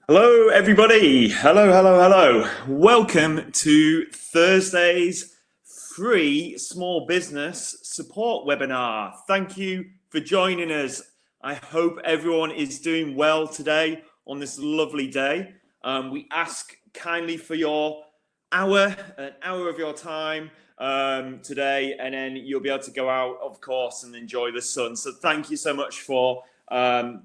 Hello, everybody. Hello, hello, hello. Welcome to Thursday's free small business support webinar. Thank you for joining us. I hope everyone is doing well today on this lovely day. We ask kindly for an hour of your time today, and then you'll be able to go out, of course, and enjoy the sun. So thank you so much for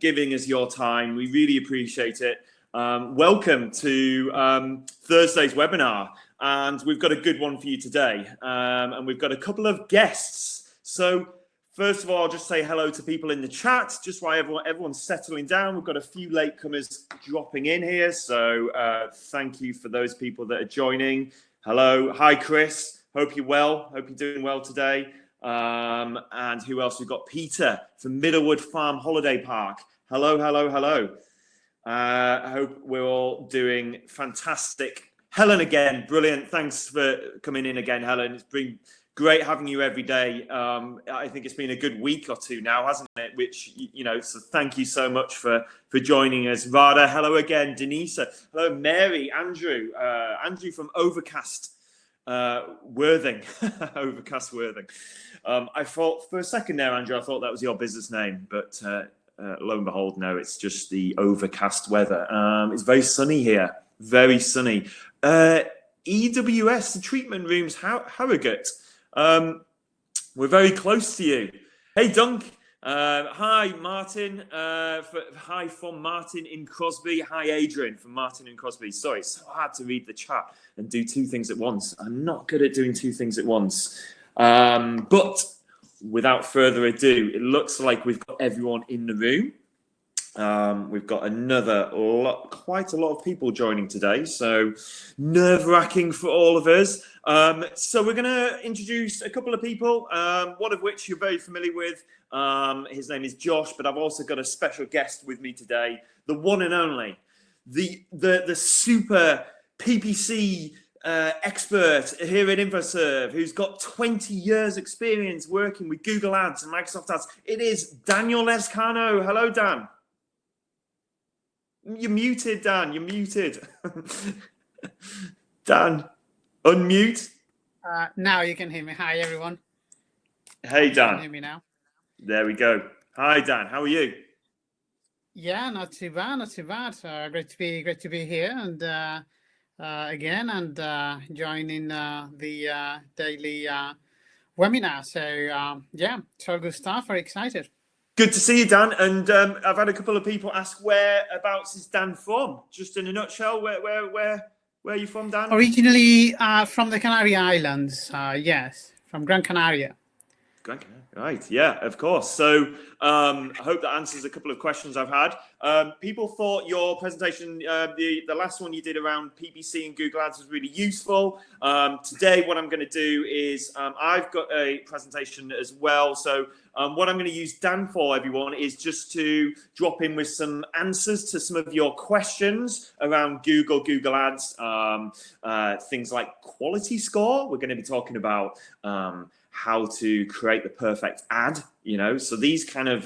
giving us your time. We really appreciate it. Welcome to Thursday's webinar, and we've got a good one for you today, and we've got a couple of guests. So first of all, I'll just say hello to people in the chat, just while everyone's settling down. We've got a few latecomers dropping in here, so thank you for those people that are joining. Hello, hi Chris, hope you're well, hope you're doing well today. And who else? We've got Peter from Middlewood Farm Holiday Park. Hello, hello, hello. I hope we're all doing fantastic. Helen again, brilliant. Thanks for coming in again, Helen. It's been great having you every day. I think it's been a good week or two now, hasn't it? Which, so thank you so much for joining us. Rada, hello again. Denise, hello. Mary, Andrew from Overcast Worthing. Overcast Worthing. I thought for a second there, Andrew, I thought that was your business name, but lo and behold, no, it's just the overcast weather. It's very sunny here, very sunny. EWS, the treatment rooms, Harrogate. We're very close to you. Hey, Dunk. Hi, Martin. Hi from Martin in Crosby. Hi, Adrian from Martin in Crosby. Sorry, it's so hard to read the chat and do two things at once. I'm not good at doing two things at once. But without further ado, it looks like we've got everyone in the room. We've got quite a lot of people joining today, so nerve-wracking for all of us. So we're going to introduce a couple of people, one of which you're very familiar with. His name is Josh, but I've also got a special guest with me today, the one and only, the super PPC expert here at InfoServe, who's got 20 years experience working with Google Ads and Microsoft Ads. It is Daniel Lescano. Hello, Dan. You're muted, Dan. You're muted. Dan, unmute. Now you can hear me. Hi, everyone. Hey, Dan. You can hear me now. There we go. Hi, Dan. How are you? Yeah, not too bad. Not too bad. Great to be here and again and joining the daily webinar. So yeah, it's all good stuff. Very excited. Good to see you, Dan. And I've had a couple of people ask whereabouts is Dan from. Just in a nutshell, where are you from, Dan? Originally from the Canary Islands. Yes, from Gran Canaria. Gran Canaria. Right, yeah, of course. So I hope that answers a couple of questions I've had. People thought your presentation, the last one you did around PPC and Google Ads was really useful. Today, what I'm going to do is I've got a presentation as well. So what I'm going to use Dan for, everyone, is just to drop in with some answers to some of your questions around Google Ads, things like quality score. We're going to be talking about how to create the perfect ad, so these kind of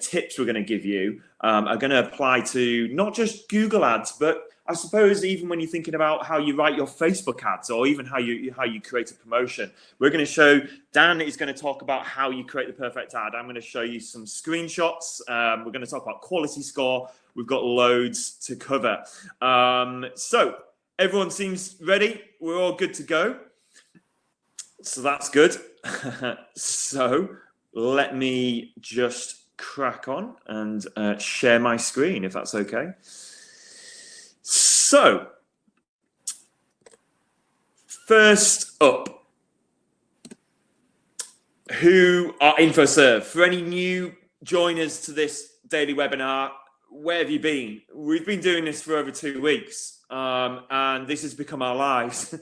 tips we're going to give you are going to apply to not just Google Ads, but I suppose even when you're thinking about how you write your Facebook ads or even how you create a promotion. We're going to show, Dan is going to talk about how you create the perfect ad. I'm going to show you some screenshots. We're going to talk about quality score. We've got loads to cover. So everyone seems ready. We're all good to go. So that's good. So let me just crack on and share my screen, if that's okay. So first up, who are InfoServe? For any new joiners to this daily webinar, where have you been? We've been doing this for over 2 weeks, and this has become our lives.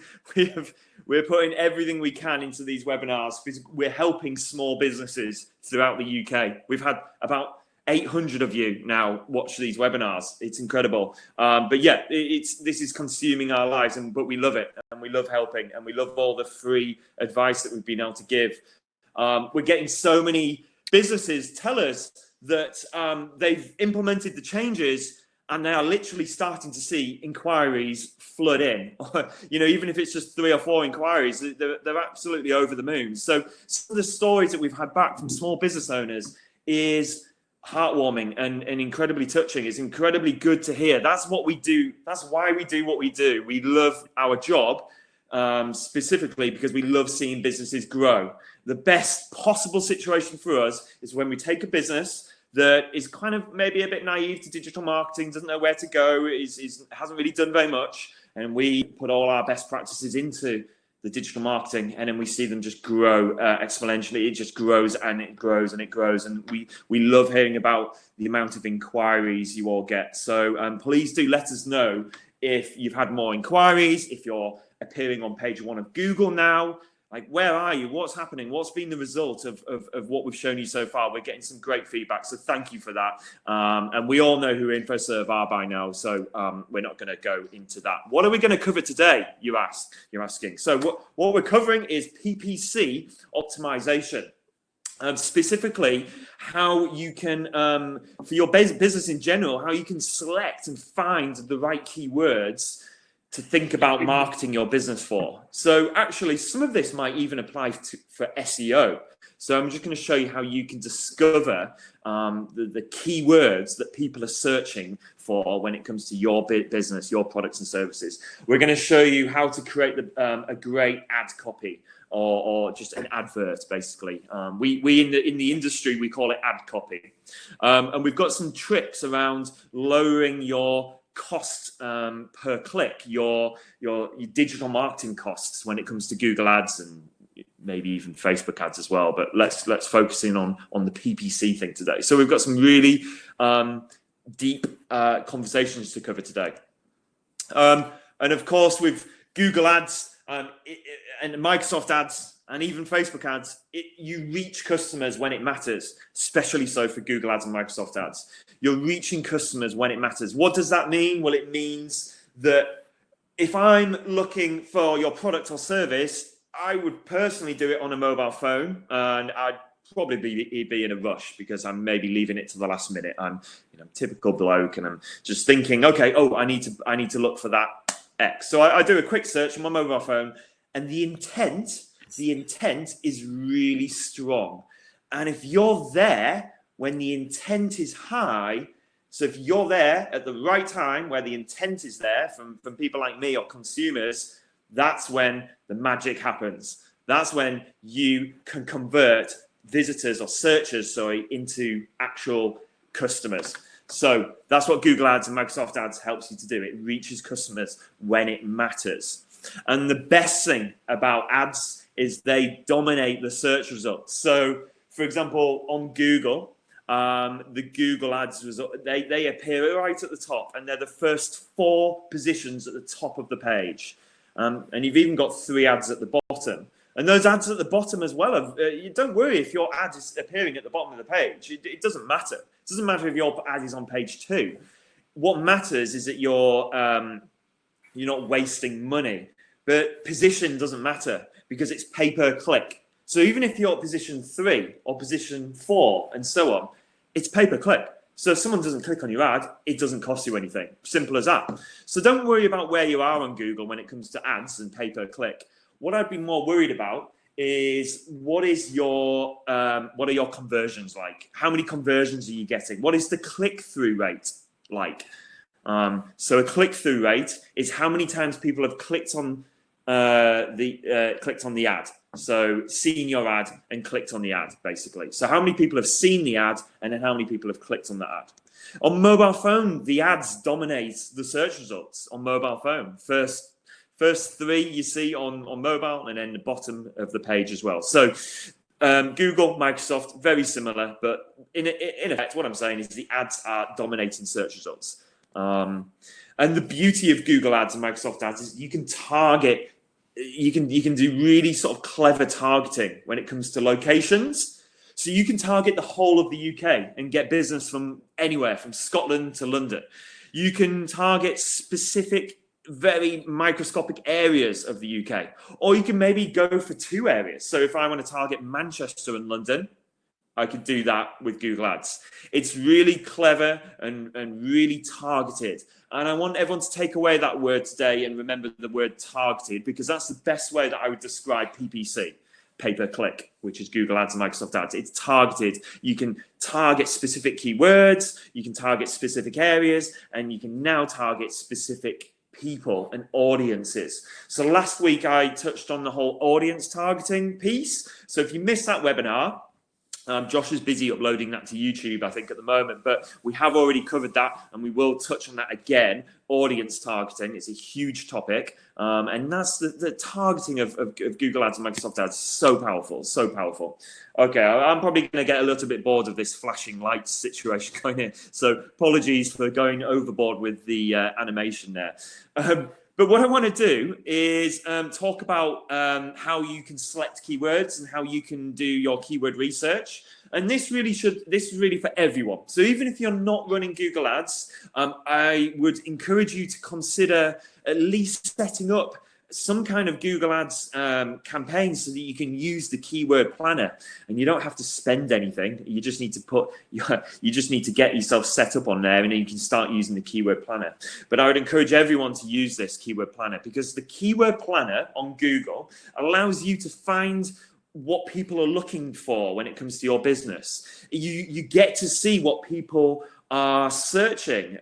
We're putting everything we can into these webinars because we're helping small businesses throughout the UK. We've had about 800 of you now watch these webinars. It's incredible. But yeah, this is consuming our lives, but we love it, and we love helping, and we love all the free advice that we've been able to give. We're getting so many businesses tell us that they've implemented the changes and they are literally starting to see inquiries flood in. Even if it's just 3 or 4 inquiries, they're absolutely over the moon. So some of the stories that we've had back from small business owners is heartwarming and incredibly touching. It's incredibly good to hear. That's what we do. That's why we do what we do. We love our job, specifically because we love seeing businesses grow. The best possible situation for us is when we take a business that is kind of maybe a bit naive to digital marketing, doesn't know where to go, hasn't really done very much, and we put all our best practices into the digital marketing, and then we see them just grow exponentially. It just grows and it grows and it grows, and we love hearing about the amount of inquiries you all get. So please do let us know if you've had more inquiries, if you're appearing on page 1 of Google now. Like, where are you? What's happening? What's been the result of what we've shown you so far? We're getting some great feedback, so thank you for that. And we all know who InfoServe are by now, so we're not going to go into that. What are we going to cover today, you're asking? So what we're covering is PPC optimization. Specifically, how you can, for your business in general, how you can select and find the right keywords to think about marketing your business for. So actually, some of this might even apply for SEO. So I'm just going to show you how you can discover the keywords that people are searching for when it comes to your business, your products and services. We're going to show you how to create a great ad copy or just an advert, basically. We in the industry, we call it ad copy. And we've got some tricks around lowering your cost per click, your digital marketing costs when it comes to Google ads and maybe even Facebook ads as well. But let's focus in on the PPC thing today. So we've got some really deep conversations to cover today. And of course, with Google ads and Microsoft ads and even Facebook ads, you reach customers when it matters, especially so for Google ads and Microsoft ads. You're reaching customers when it matters. What does that mean? Well, it means that if I'm looking for your product or service, I would personally do it on a mobile phone, and I'd probably be in a rush because I'm maybe leaving it to the last minute. I'm typical bloke, and I'm just thinking, okay, I need to look for that X. So I do a quick search on my mobile phone, and the intent is really strong. And if you're there when the intent is high, so if you're there at the right time where the intent is there from people like me or consumers, that's when the magic happens. That's when you can convert visitors or searchers, into actual customers. So that's what Google Ads and Microsoft Ads helps you to do. It reaches customers when it matters. And the best thing about ads is they dominate the search results. So, for example, on Google, the Google Ads result, they appear right at the top, and they're the first 4 positions at the top of the page. And you've even got 3 ads at the bottom. And those ads at the bottom as well, you don't worry if your ad is appearing at the bottom of the page. It doesn't matter. It doesn't matter if your ad is on page 2. What matters is that you're not wasting money. But position doesn't matter because it's pay per click. So even if you're at position 3 or position 4 and so on, it's pay per click. So if someone doesn't click on your ad, it doesn't cost you anything. Simple as that. So don't worry about where you are on Google when it comes to ads and pay per click. What I'd be more worried about is what are your conversions like? How many conversions are you getting? What is the click-through rate like? So a click-through rate is how many times people have clicked on the ad. So seen your ad and clicked on the ad, basically. So how many people have seen the ad and then how many people have clicked on the ad? On mobile phone, the ads dominate the search results on mobile phone. First 3 you see on mobile, and then the bottom of the page as well. So Google, Microsoft, very similar, but in effect, what I'm saying is the ads are dominating search results. And the beauty of Google Ads and Microsoft Ads is you can target, you can do really sort of clever targeting when it comes to locations. So you can target the whole of the UK and get business from anywhere, from Scotland to London. You can target specific, very microscopic areas of the UK, or you can maybe go for 2 areas. So if I want to target Manchester and London, I could do that with Google Ads. It's really clever and really targeted. And I want everyone to take away that word today and remember the word targeted, because that's the best way that I would describe PPC, pay per click, which is Google Ads and Microsoft Ads. It's targeted. You can target specific keywords, you can target specific areas, and you can now target specific people and audiences. So last week I touched on the whole audience targeting piece. So if you missed that webinar, Josh is busy uploading that to YouTube, I think, at the moment, but we have already covered that, and we will touch on that again. Audience targeting is a huge topic, and that's the targeting of Google Ads and Microsoft Ads. So powerful, so powerful. Okay, I'm probably going to get a little bit bored of this flashing lights situation going in, so apologies for going overboard with the animation there. But what I want to do is talk about how you can select keywords and how you can do your keyword research. And this is really for everyone. So even if you're not running Google Ads, I would encourage you to consider at least setting up some kind of Google Ads campaign so that you can use the keyword planner, and you don't have to spend anything. You just need to get yourself set up on there, and then you can start using the keyword planner. But I would encourage everyone to use this keyword planner, because the keyword planner on Google allows you to find what people are looking for when it comes to your business. You get to see what people are searching,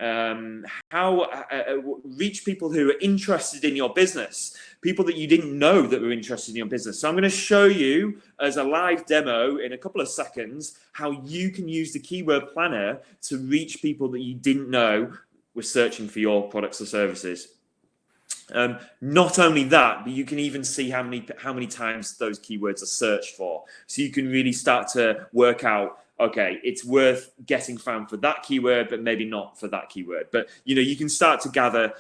reach people who are interested in your business, people that you didn't know that were interested in your business. So I'm going to show you as a live demo in a couple of seconds how you can use the keyword planner to reach people that you didn't know were searching for your products or services. Not only that, but you can even see how many times those keywords are searched for. So you can really start to work out, okay, it's worth getting found for that keyword, but maybe not for that keyword. But you can start to gather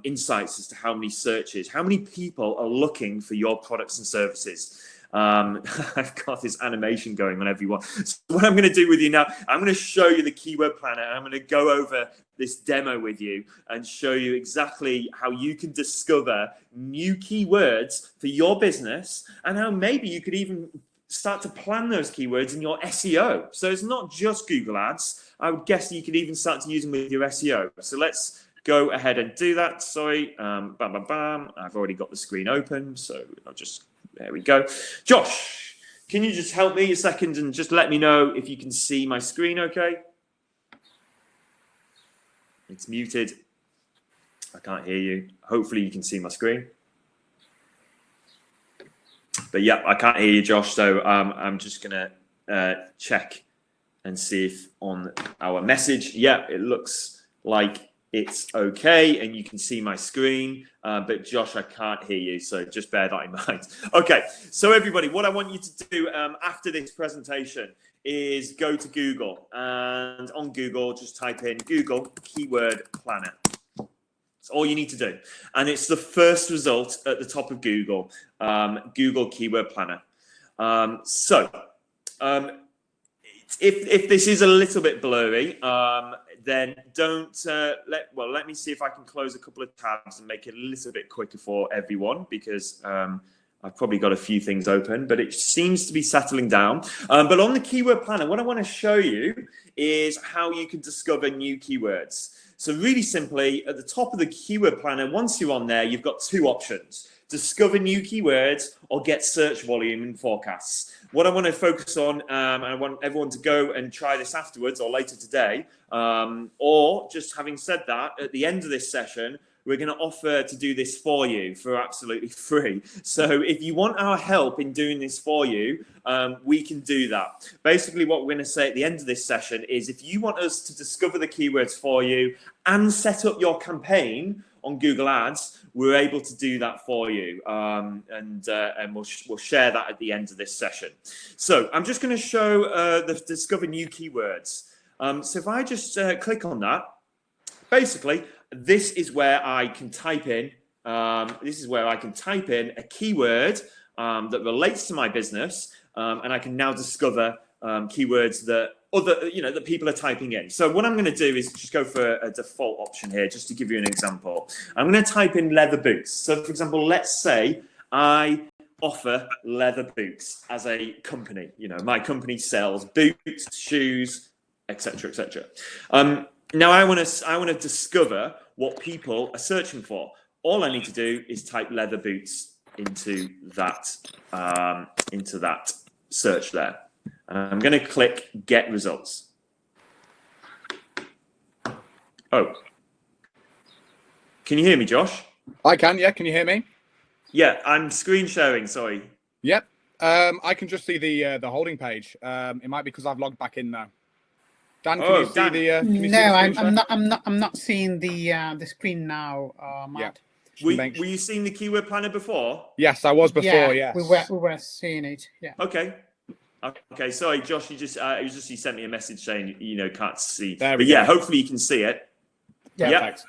insights as to how many searches, how many people are looking for your products and services. I've got this animation going on, everyone. So what I'm going to do with you now, I'm going to show you the keyword planner, and I'm going to go over this demo with you and show you exactly how you can discover new keywords for your business, and how maybe you could even start to plan those keywords in your SEO. So it's not just Google Ads. I would guess you could even start to use them with your SEO. So let's go ahead and do that. Sorry, bam, bam, bam. I've already got the screen open, so I'll just, there we go. Josh, can you just help me a second and just let me know if you can see my screen okay? It's muted. I can't hear you. Hopefully you can see my screen. But yeah, I can't hear you, Josh. So I'm just going to check and see if on our message, yeah, it looks like it's okay. And you can see my screen. But Josh, I can't hear you. So just bear that in mind. Okay. So everybody, what I want you to do after this presentation is go to Google. And on Google, just type in Google Keyword Planner. That's all you need to do. And it's the first result at the top of Google, Google Keyword Planner. If this is a little bit blurry, then don't, let me see if I can close a couple of tabs and make it a little bit quicker for everyone, because I've probably got a few things open, but it seems to be settling down. But on the Keyword Planner, what I want to show you is how you can discover new keywords. So really simply, at the top of the Keyword Planner, once you're on there, you've got two options: discover new keywords or get search volume and forecasts. What I want to focus on, and I want everyone to go and try this afterwards or later today, or just having said that, at the end of this session, we're going to offer to do this for you for absolutely free. So if you want our help in doing this for you, we can do that. Basically, what we're going to say at the end of this session is, if you want us to discover the keywords for you and set up your campaign on Google Ads, we're able to do that for you. And we'll share that at the end of this session. So I'm just going to show the discover new keywords. So if I just click on that, basically, this is where I can type in. A keyword that relates to my business, and I can now discover keywords that that people are typing in. So what I'm going to do is just go for a default option here, just to give you an example. I'm going to type in leather boots. So for example, let's say I offer leather boots as a company. You know, my company sells boots, shoes, etc., etc. Now I want to discover what people are searching for. All I need to do is type leather boots into that search there, and I'm going to click get results. Oh, can you hear me, Josh? I can, yeah. Can you hear me? Yeah, I'm screen sharing. Sorry. Yep. I can just see the holding page. It might be because I've logged back in now. Dan, can you see Dan. the? Can you see No, the I'm screen share? I'm not seeing the screen now, Matt. Were you seeing the keyword planner before? Yes, I was before. Yes. we were seeing it. Yeah. Okay. Okay. Sorry, Josh. You just it was just you sent me a message saying can't see. There but we go. hopefully you can see it. Yeah. Perfect.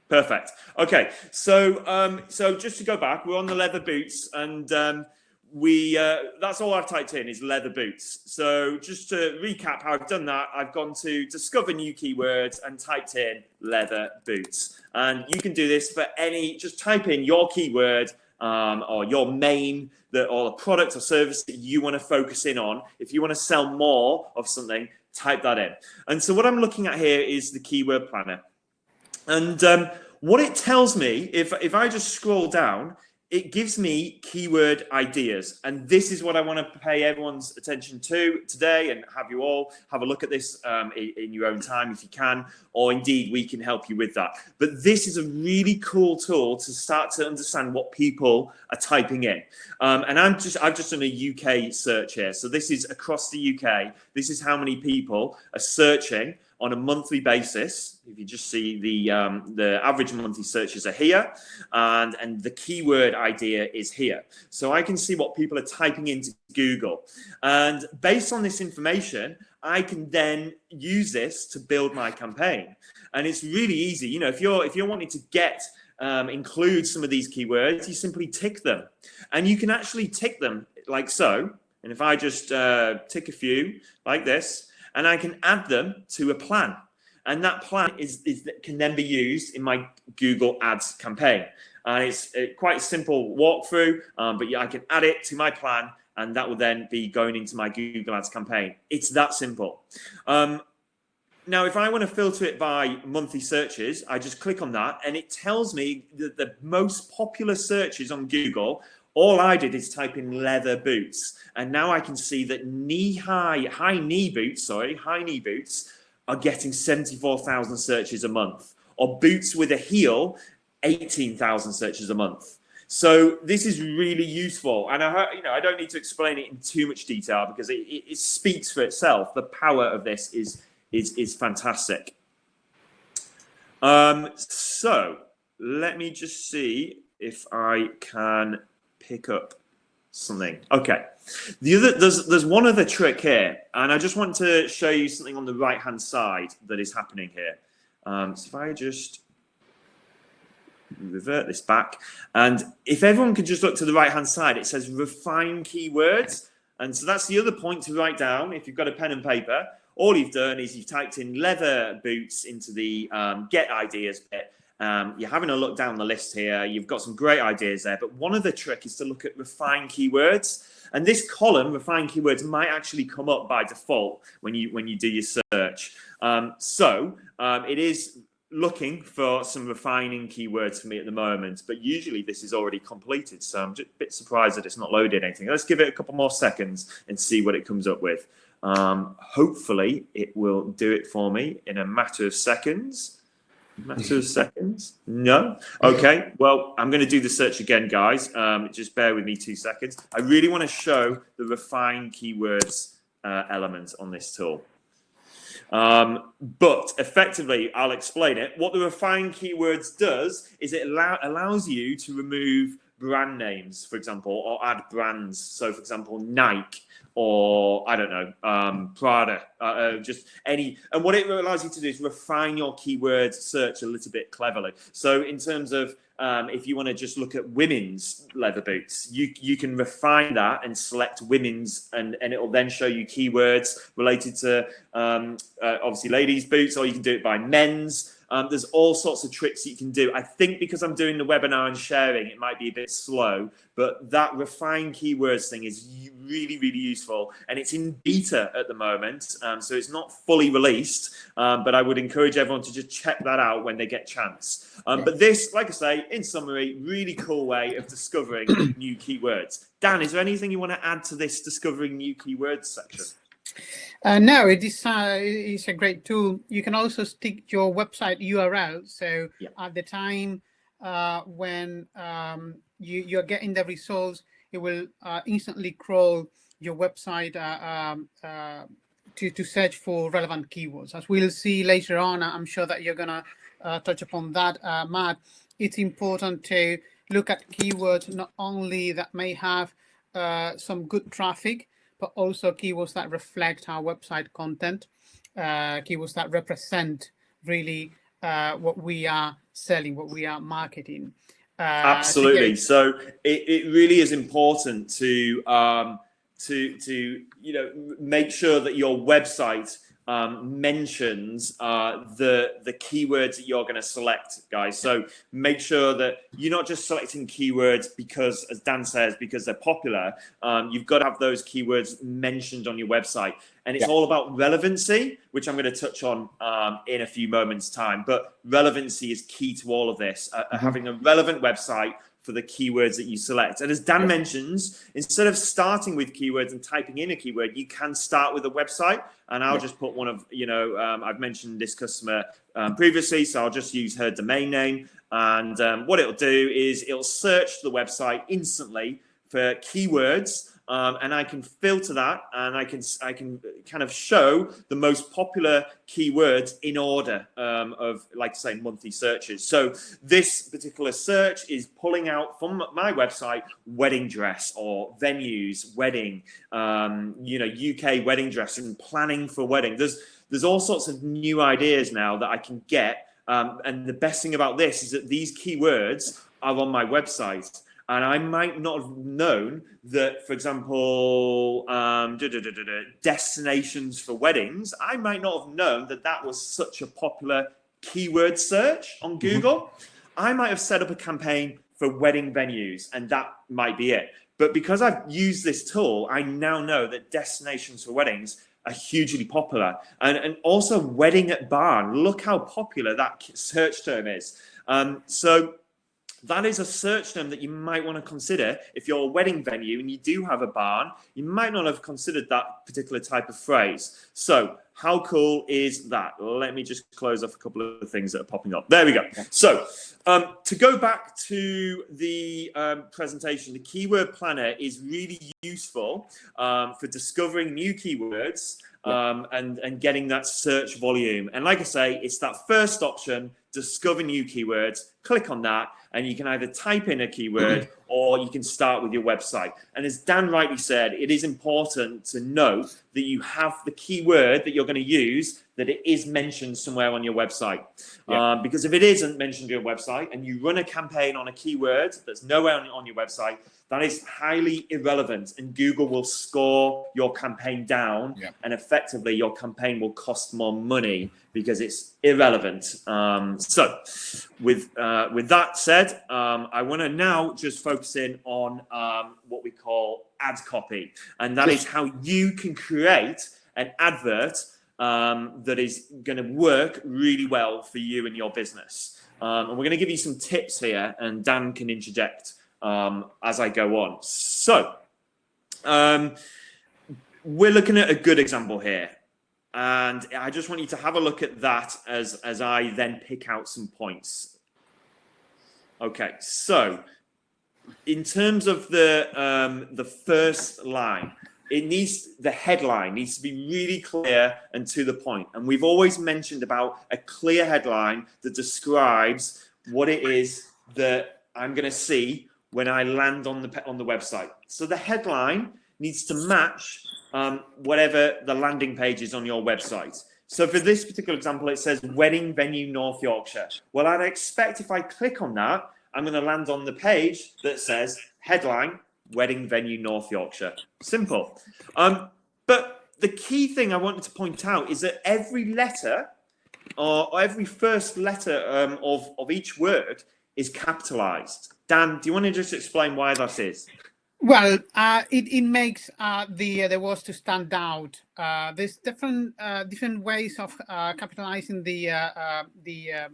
Perfect. Okay, so just to go back, we're on the leather boots, and that's all I've typed in is leather boots. So just to recap how I've done that, I've gone to discover new keywords and typed in leather boots. And you can do this for just type in your keyword or your main or a product or service that you want to focus in on. If you want to sell more of something, type that in. And so what I'm looking at here is the keyword planner. And what it tells me, if I just scroll down, it gives me keyword ideas. And this is what I want to pay everyone's attention to today and have you all have a look at this in your own time if you can, or indeed we can help you with that. But this is a really cool tool to start to understand what people are typing in. And I've just done a UK search here. So this is across the UK. This is how many people are searching on a monthly basis. If you just see the average monthly searches are here, and the keyword idea is here. So I can see what people are typing into Google, and based on this information, I can then use this to build my campaign. And it's really easy. You know, if you're wanting to include some of these keywords, you simply tick them, and you can actually tick them like so. And if I just tick a few like this, and I can add them to a plan. And that plan can then be used in my Google Ads campaign. It's quite a simple walkthrough, but I can add it to my plan, and that will then be going into my Google Ads campaign. It's that simple. Now, if I want to filter it by monthly searches, I just click on that, and it tells me that the most popular searches on Google, all I did is type in leather boots. And now I can see that high knee boots are getting 74,000 searches a month, or boots with a heel, 18,000 searches a month. So this is really useful, and I don't need to explain it in too much detail because it speaks for itself. The power of this is fantastic. So let me just see if I can pick up something. Okay. There's one other trick here, and I just want to show you something on the right hand side that is happening here. So if I just revert this back, and if everyone could just look to the right hand side, it says refine keywords, and so that's the other point to write down. If you've got a pen and paper, all you've done is you've typed in leather boots into the get ideas bit. You're having a look down the list here. You've got some great ideas there, but one of the trick is to look at refine keywords. And this column, refine keywords, might actually come up by default when you do your search. It is looking for some refining keywords for me at the moment, but usually this is already completed. So I'm just a bit surprised that it's not loaded anything. Let's give it a couple more seconds and see what it comes up with. Hopefully it will do it for me in a matter of seconds. No? Okay. Well, I'm going to do the search again, guys. Just bear with me 2 seconds. I really want to show the refine keywords element on this tool. But effectively, I'll explain it. What the refine keywords does is it allows you to remove brand names, for example, or add brands. So, for example, Nike, or I don't know, Prada, just any. And what it allows you to do is refine your keyword search a little bit cleverly. So in terms of if you want to just look at women's leather boots, you can refine that and select women's, and it will then show you keywords related to obviously ladies' boots, or you can do it by men's. There's all sorts of tricks that you can do. I think because I'm doing the webinar and sharing, it might be a bit slow, but that refined keywords thing is really, really useful. And it's in beta at the moment, so it's not fully released, but I would encourage everyone to just check that out when they get a chance. But this, like I say, in summary, really cool way of discovering new keywords. Dan, is there anything you want to add to this discovering new keywords section? No, it's a great tool. You can also stick your website URL. So at the time when you're getting the results, it will instantly crawl your website to search for relevant keywords. As we'll see later on, I'm sure that you're going to touch upon that, Matt. It's important to look at keywords not only that may have some good traffic, but also keywords that reflect our website content, keywords that represent really what we are selling, what we are marketing. Absolutely. So it really is important to make sure that your website mentions the keywords that you're going to select, guys. So make sure that you're not just selecting keywords because, as Dan says, because they're popular. You've got to have those keywords mentioned on your website. And it's all about relevancy, which I'm going to touch on in a few moments' time. But relevancy is key to all of this, having a relevant website for the keywords that you select. And as Dan mentions, instead of starting with keywords and typing in a keyword, you can start with a website. And I'll just put one of, I've mentioned this customer previously, so I'll just use her domain name. And what it'll do is it'll search the website instantly for keywords. And I can filter that, and I can kind of show the most popular keywords in order of, like, say, monthly searches. So this particular search is pulling out from my website wedding dress or venues, wedding, UK wedding dress and planning for wedding. There's all sorts of new ideas now that I can get, and the best thing about this is that these keywords are on my website. And I might not have known that, for example, destinations for weddings, I might not have known that that was such a popular keyword search on Google. I might have set up a campaign for wedding venues, and that might be it. But because I've used this tool, I now know that destinations for weddings are hugely popular. And also wedding at barn. Look how popular that search term is. So that is a search term that you might want to consider if you're a wedding venue and you do have a barn. You might not have considered that particular type of phrase. So how cool is that? Let me just close off a couple of things that are popping up. There we go. So to go back to the presentation, the keyword planner is really useful for discovering new keywords and getting that search volume. And like I say, it's that first option, discover new keywords. Click on that, and you can either type in a keyword or you can start with your website. And as Dan rightly said, it is important to note that you have the keyword that you're going to use, that it is mentioned somewhere on your website. Because if it isn't mentioned on your website and you run a campaign on a keyword that's nowhere on your website, that is highly irrelevant, and Google will score your campaign down, and effectively your campaign will cost more money because it's irrelevant. So with that said, I want to now just focus in on what we call ad copy, and that is how you can create an advert that is going to work really well for you and your business. And we're going to give you some tips here, and Dan can interject as I go on. So we're looking at a good example here, and I just want you to have a look at that as I then pick out some points. Okay, so in terms of the first line, the headline needs to be really clear and to the point. And we've always mentioned about a clear headline that describes what it is that I'm going to see when I land on the website. So the headline needs to match whatever the landing page is on your website. So for this particular example, it says wedding venue North Yorkshire. Well, I'd expect if I click on that, I'm going to land on the page that says headline wedding venue North Yorkshire. Simple. But the key thing I wanted to point out is that every letter or every first letter of each word is capitalized. Dan, do you want to just explain why that is? Well, it makes the words to stand out. There's different ways of capitalizing the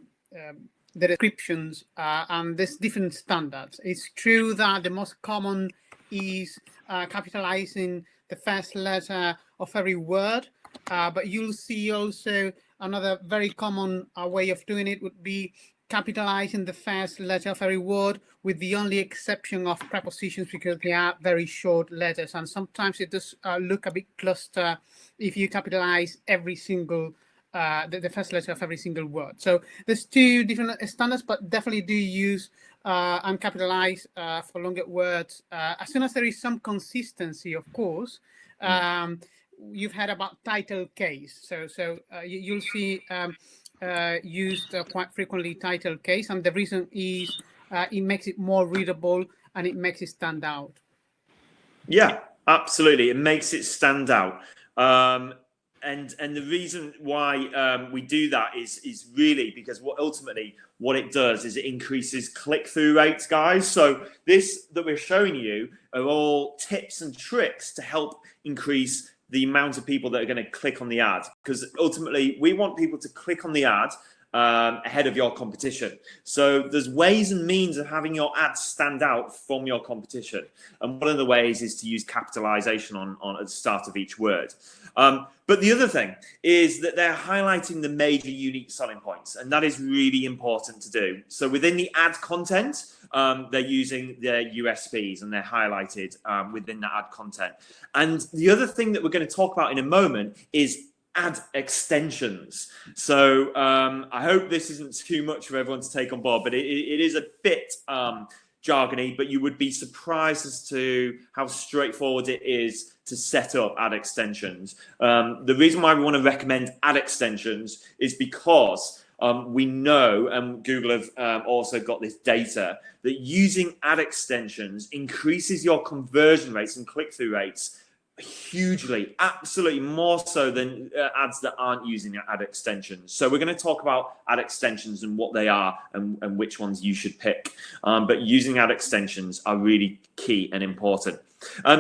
descriptions, and there's different standards. It's true that the most common is capitalizing the first letter of every word, but you'll see also another very common way of doing it would be capitalizing the first letter of every word, with the only exception of prepositions, because they are very short letters, and sometimes it does look a bit cluster if you capitalize every single the first letter of every single word. So there's two different standards, but definitely do use and capitalize for longer words as soon as there is some consistency, of course. You've heard about title case, so you'll see used quite frequently title case, and the reason is it makes it more readable and it makes it stand out. Yeah, absolutely. It makes it stand out. And the reason why we do that is really because what it does is it increases click-through rates, guys. So this that we're showing you are all tips and tricks to help increase the amount of people that are going to click on the ad, because ultimately we want people to click on the ad ahead of your competition. So there's ways and means of having your ads stand out from your competition. And one of the ways is to use capitalization on at the start of each word. But the other thing is that they're highlighting the major unique selling points, and that is really important to do. So within the ad content, they're using their USPs and they're highlighted within the ad content. And the other thing that we're going to talk about in a moment is ad extensions. So I hope this isn't too much for everyone to take on board, but it is a bit jargony, but you would be surprised as to how straightforward it is to set up ad extensions. The reason why we want to recommend ad extensions is because we know, and Google have also got this data, that using ad extensions increases your conversion rates and click-through rates hugely, absolutely more so than ads that aren't using ad extensions. So we're going to talk about ad extensions and what they are and which ones you should pick. But using ad extensions are really key and important.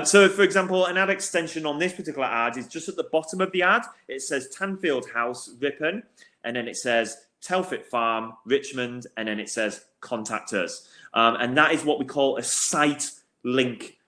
So for example, an ad extension on this particular ad is just at the bottom of the ad. It says Tanfield House, Ripon, and then it says Telfit Farm, Richmond, and then it says contact us. And that is what we call a site link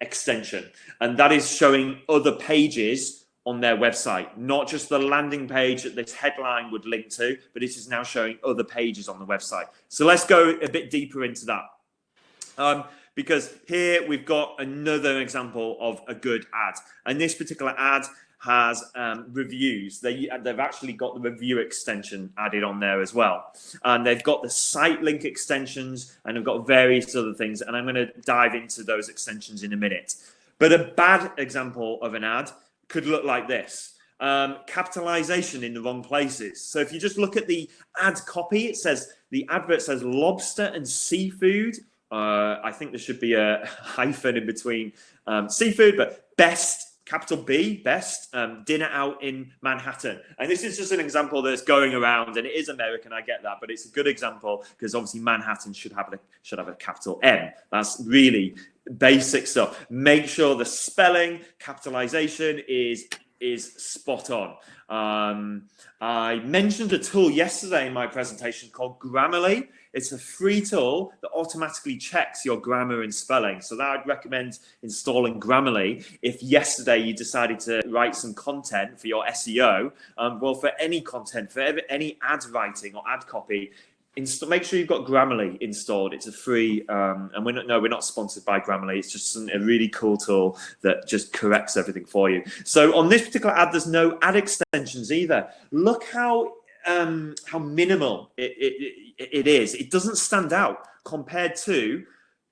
extension, and that is showing other pages on their website, not just the landing page that this headline would link to, but it is now showing other pages on the website. So let's go a bit deeper into that, because here we've got another example of a good ad, and this particular ad has reviews. They've actually got the review extension added on there as well. And they've got the site link extensions, and they've got various other things. And I'm going to dive into those extensions in a minute. But a bad example of an ad could look like this. Capitalization in the wrong places. So if you just look at the ad copy, the advert says lobster and seafood. I think there should be a hyphen in between seafood, but best, capital B, best, dinner out in Manhattan. And this is just an example that's going around, and it is American, I get that, but it's a good example because obviously Manhattan should have a capital M. That's really basic stuff. Make sure the spelling, capitalization is spot on. I mentioned a tool yesterday in my presentation called Grammarly. It's a free tool that automatically checks your grammar and spelling. So that I'd recommend installing Grammarly if yesterday you decided to write some content for your SEO. Well, for any content, for any ad writing or ad copy, make sure you've got Grammarly installed. It's a free, and we're not sponsored by Grammarly. It's just a really cool tool that just corrects everything for you. So on this particular ad, there's no ad extensions either. Look how minimal it is. It doesn't stand out compared to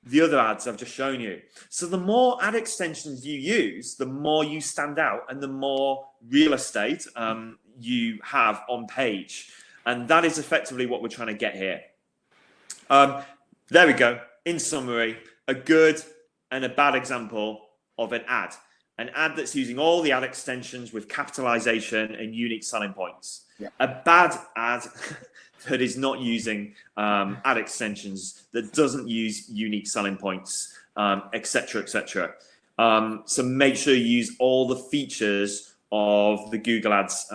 the other ads I've just shown you. So the more ad extensions you use, the more you stand out and the more real estate you have on page. And that is effectively what we're trying to get here. There we go. In summary, a good and a bad example of an ad. an ad that's using all the ad extensions with capitalization and unique selling points. Yeah. A bad ad that is not using ad extensions, that doesn't use unique selling points, etc., etc. So make sure you use all the features of the Google Ads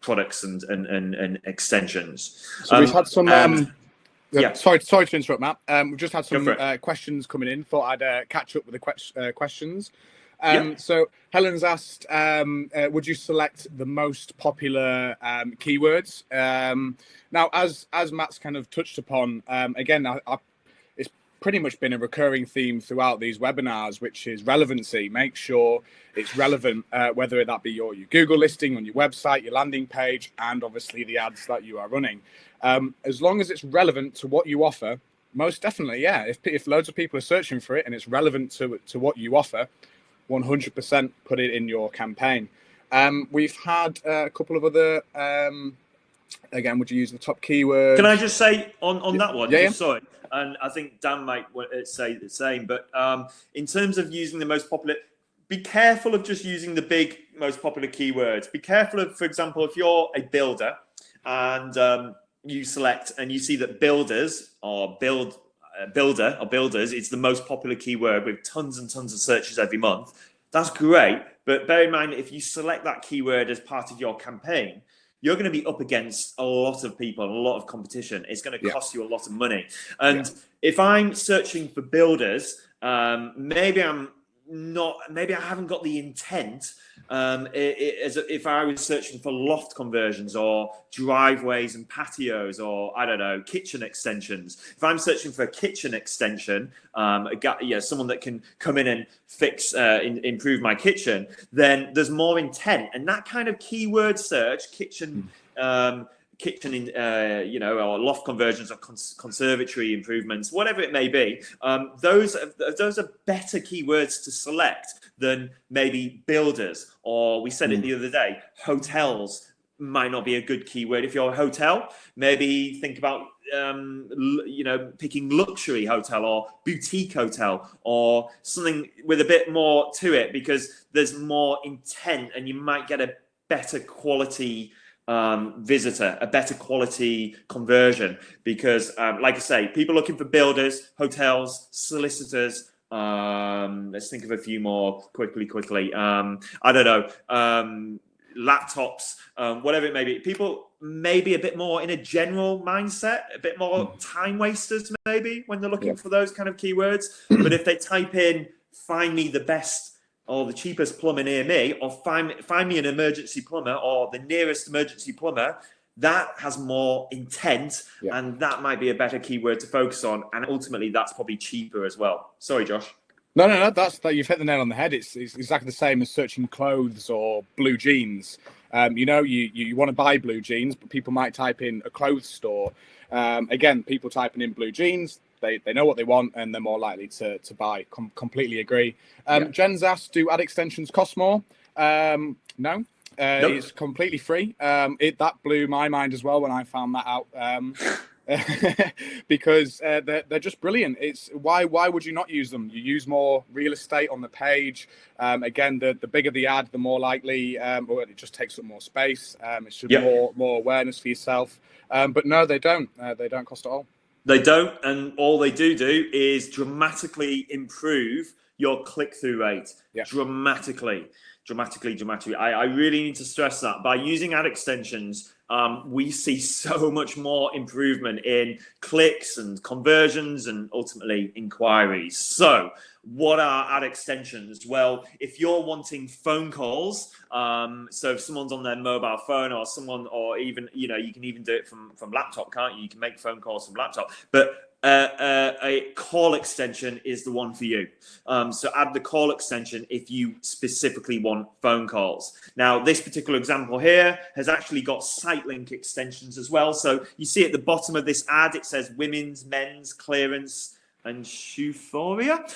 products and extensions. So we've had some. Yeah. Sorry to interrupt, Matt. We've just had some Go for questions coming in. Thought I'd catch up with the questions. Yeah. So Helen's asked, would you select the most popular keywords? Now, as Matt's kind of touched upon, again, it's pretty much been a recurring theme throughout these webinars, which is relevancy. Make sure it's relevant, whether that be your Google listing on your website, your landing page, and obviously the ads that you are running. As long as it's relevant to what you offer, most definitely, yeah. If loads of people are searching for it and it's relevant to what you offer, 100% put it in your campaign. We've had a couple of other, again, would you use the top keywords? Can I just say on that one? Yeah. Sorry, and I think Dan might say the same, but in terms of using the most popular, be careful of just using the big, most popular keywords. Be careful of, for example, if you're a builder and you select and you see that builders or builders, it's the most popular keyword with tons and tons of searches every month. That's great, but bear in mind, if you select that keyword as part of your campaign, you're going to be up against a lot of people and a lot of competition. It's going to cost you a lot of money. And if I'm searching for builders, maybe I haven't got the intent as if I was searching for loft conversions or driveways and patios or, I don't know, kitchen extensions. If I'm searching for a kitchen extension, someone that can come in and fix, improve my kitchen, then there's more intent. And that kind of keyword search, kitchen, or loft conversions or conservatory improvements, whatever it may be, those are better keywords to select than maybe builders, or we said it the other day, hotels might not be a good keyword. If you're a hotel, maybe think about picking luxury hotel or boutique hotel or something with a bit more to it, because there's more intent and you might get a better quality visitor, a better quality conversion, because like I say, people looking for builders, hotels, solicitors, let's think of a few more quickly. I don't know, laptops, whatever it may be. People may be a bit more in a general mindset, a bit more time wasters maybe when they're looking for those kind of keywords. But if they type in, find me the best or the cheapest plumber near me, or find me an emergency plumber or the nearest emergency plumber, that has more intent, and that might be a better keyword to focus on, and ultimately that's probably cheaper as well. Sorry, Josh. No, that's that. You've hit the nail on the head. It's exactly the same as searching clothes or blue jeans. You want to buy blue jeans, but people might type in a clothes store. Again, people typing in blue jeans, they know what they want and they're more likely to buy. Completely agree. Jen's asked, do ad extensions cost more? No. Nope. It's completely free. That blew my mind as well when I found that out. Because they're just brilliant. It's why would you not use them? You use more real estate on the page. Again, the bigger the ad, the more likely, or it just takes up more space. It should be more awareness for yourself. But no, they don't. They don't cost at all. They don't, and all they do is dramatically improve your click-through rate. Dramatically. I really need to stress that. By using ad extensions, we see so much more improvement in clicks and conversions and ultimately inquiries. So what are ad extensions? Well, if you're wanting phone calls, so if someone's on their mobile phone or someone, or even, you can even do it from laptop, can't you? You can make phone calls from laptop, but a call extension is the one for you. So add the call extension if you specifically want phone calls. Now, this particular example here has actually got site link extensions as well. So you see at the bottom of this ad, it says women's, men's, clearance, and Euphoria.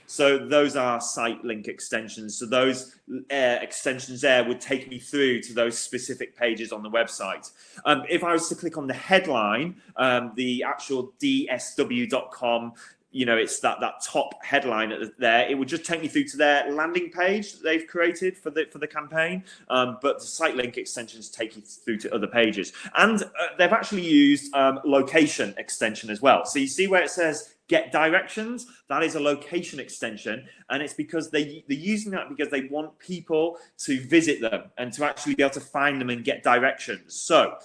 So those are site link extensions. So those extensions there would take me through to those specific pages on the website. If I was to click on the headline, the actual dsw.com, it's that top headline there. It would just take me through to their landing page that they've created for the campaign. But the site link extensions take you through to other pages, and they've actually used location extension as well. So you see where it says get directions, that is a location extension, and it's because they're using that because they want people to visit them and to actually be able to find them and get directions. So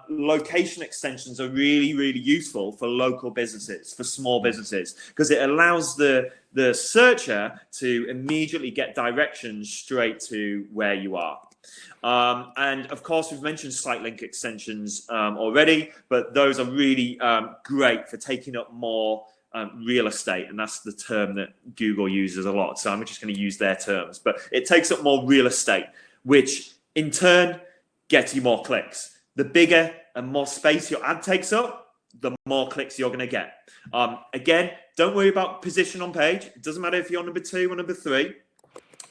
location extensions are really, really useful for local businesses, for small businesses, because it allows the searcher to immediately get directions straight to where you are. And of course, we've mentioned site link extensions already, but those are really great for taking up more real estate. And that's the term that Google uses a lot. So I'm just going to use their terms, but it takes up more real estate, which in turn gets you more clicks. The bigger and more space your ad takes up, the more clicks you're going to get. Again, don't worry about position on page. It doesn't matter if you're number 2 or number 3.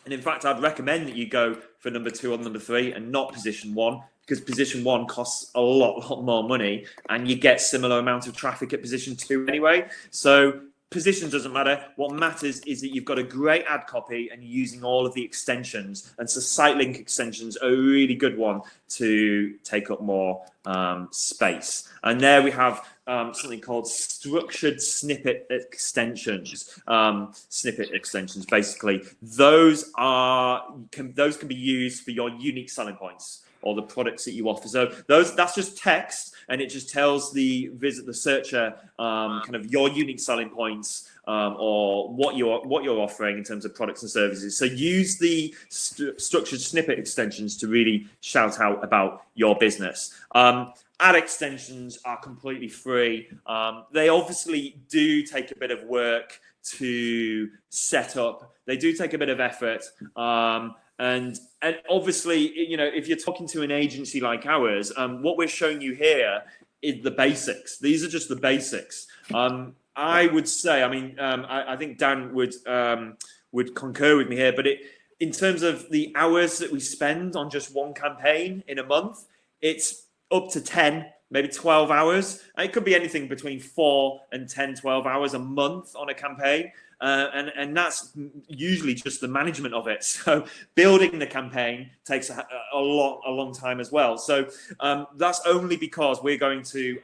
And in fact, I'd recommend that you go for number 2 or number 3 and not position 1, because position 1 costs a lot more money and you get similar amount of traffic at position 2 anyway. So position doesn't matter. What matters is that you've got a great ad copy and you're using all of the extensions. And so site link extensions are a really good one to take up more space. And there we have something called structured snippet extensions. Basically, those can be used for your unique selling points or the products that you offer. So that's just text, and it just tells the searcher kind of your unique selling points or what you're offering in terms of products and services. So use the structured snippet extensions to really shout out about your business. Ad extensions are completely free. They obviously do take a bit of work to set up. They do take a bit of effort. And obviously, if you're talking to an agency like ours, what we're showing you here is the basics. These are just the basics. I would say, I think Dan would concur with me here, but in terms of the hours that we spend on just one campaign in a month, it's up to 10, maybe 12 hours. It could be anything between 4 and 10, 12 hours a month on a campaign. And that's usually just the management of it. So building the campaign takes a long time as well. So that's only because we're going to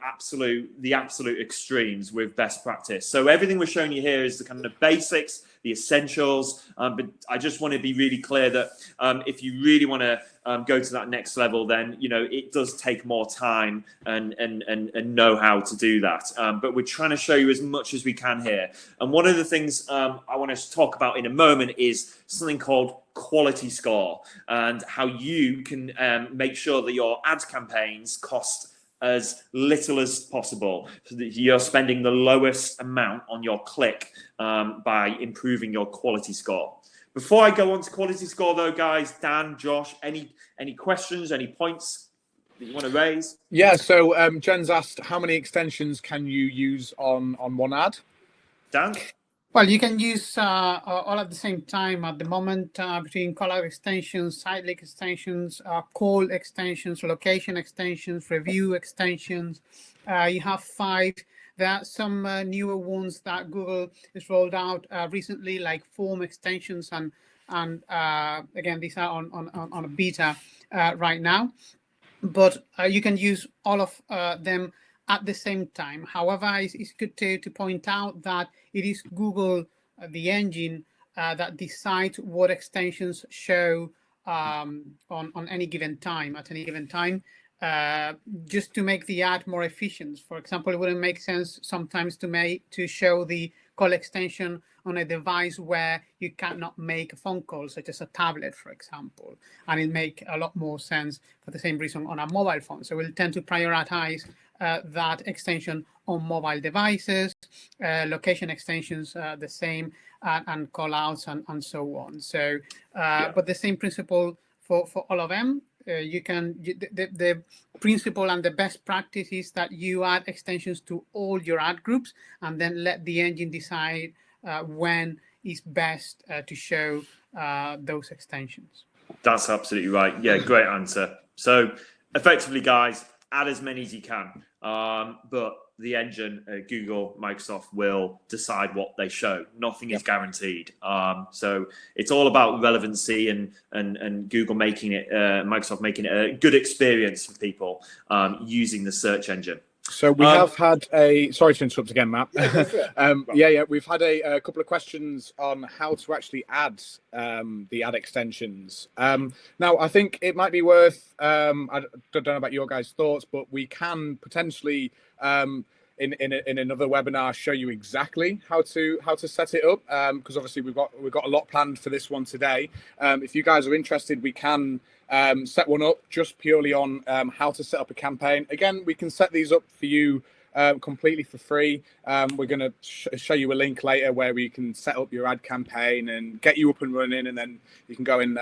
the absolute extremes with best practice. So everything we're showing you here is the kind of basics, the essentials. But I just want to be really clear that if you really want to go to that next level, then it does take more time and know how to do that. But we're trying to show you as much as we can here. And one of the things I want to talk about in a moment is something called quality score, and how you can make sure that your ad campaigns cost as little as possible, so that you're spending the lowest amount on your click by improving your quality score. Before I go on to quality score, though, guys, Dan, Josh, any questions, any points that you want to raise? Yeah, so Jen's asked, how many extensions can you use on one ad? Dan? Well, you can use all at the same time at the moment between color extensions, site link extensions, call extensions, location extensions, review extensions. You have 5. There are some newer ones that Google has rolled out recently, like form extensions, and again, these are on a beta right now. But you can use all of them at the same time. However, it's good to point out that it is Google, the engine, that decides what extensions show on any given time, at any given time, just to make the ad more efficient. For example, it wouldn't make sense sometimes to show the call extension on a device where you cannot make a phone call, such as a tablet, for example. And it make a lot more sense for the same reason on a mobile phone. So we'll tend to prioritize that extension on mobile devices, location extensions the same, and call outs and so on. So, but the same principle for all of them. The principle and the best practice is that you add extensions to all your ad groups, and then let the engine decide when is best to show those extensions. That's absolutely right. Yeah, great answer. So effectively, guys, add as many as you can. But the engine, Google, Microsoft will decide what they show. Nothing is guaranteed. So it's all about relevancy and Google making it, Microsoft making it a good experience for people using the search engine. So we have had sorry to interrupt again, Matt. We've had a couple of questions on how to actually add the ad extensions. Now, I think it might be worth, I don't know about your guys' thoughts, but we can potentially in another webinar show you exactly how to set it up, because obviously we've got a lot planned for this one today. If you guys are interested, we can set one up just purely on how to set up a campaign. Again, we can set these up for you completely for free. We're going to show you a link later where we can set up your ad campaign and get you up and running, and then you can go and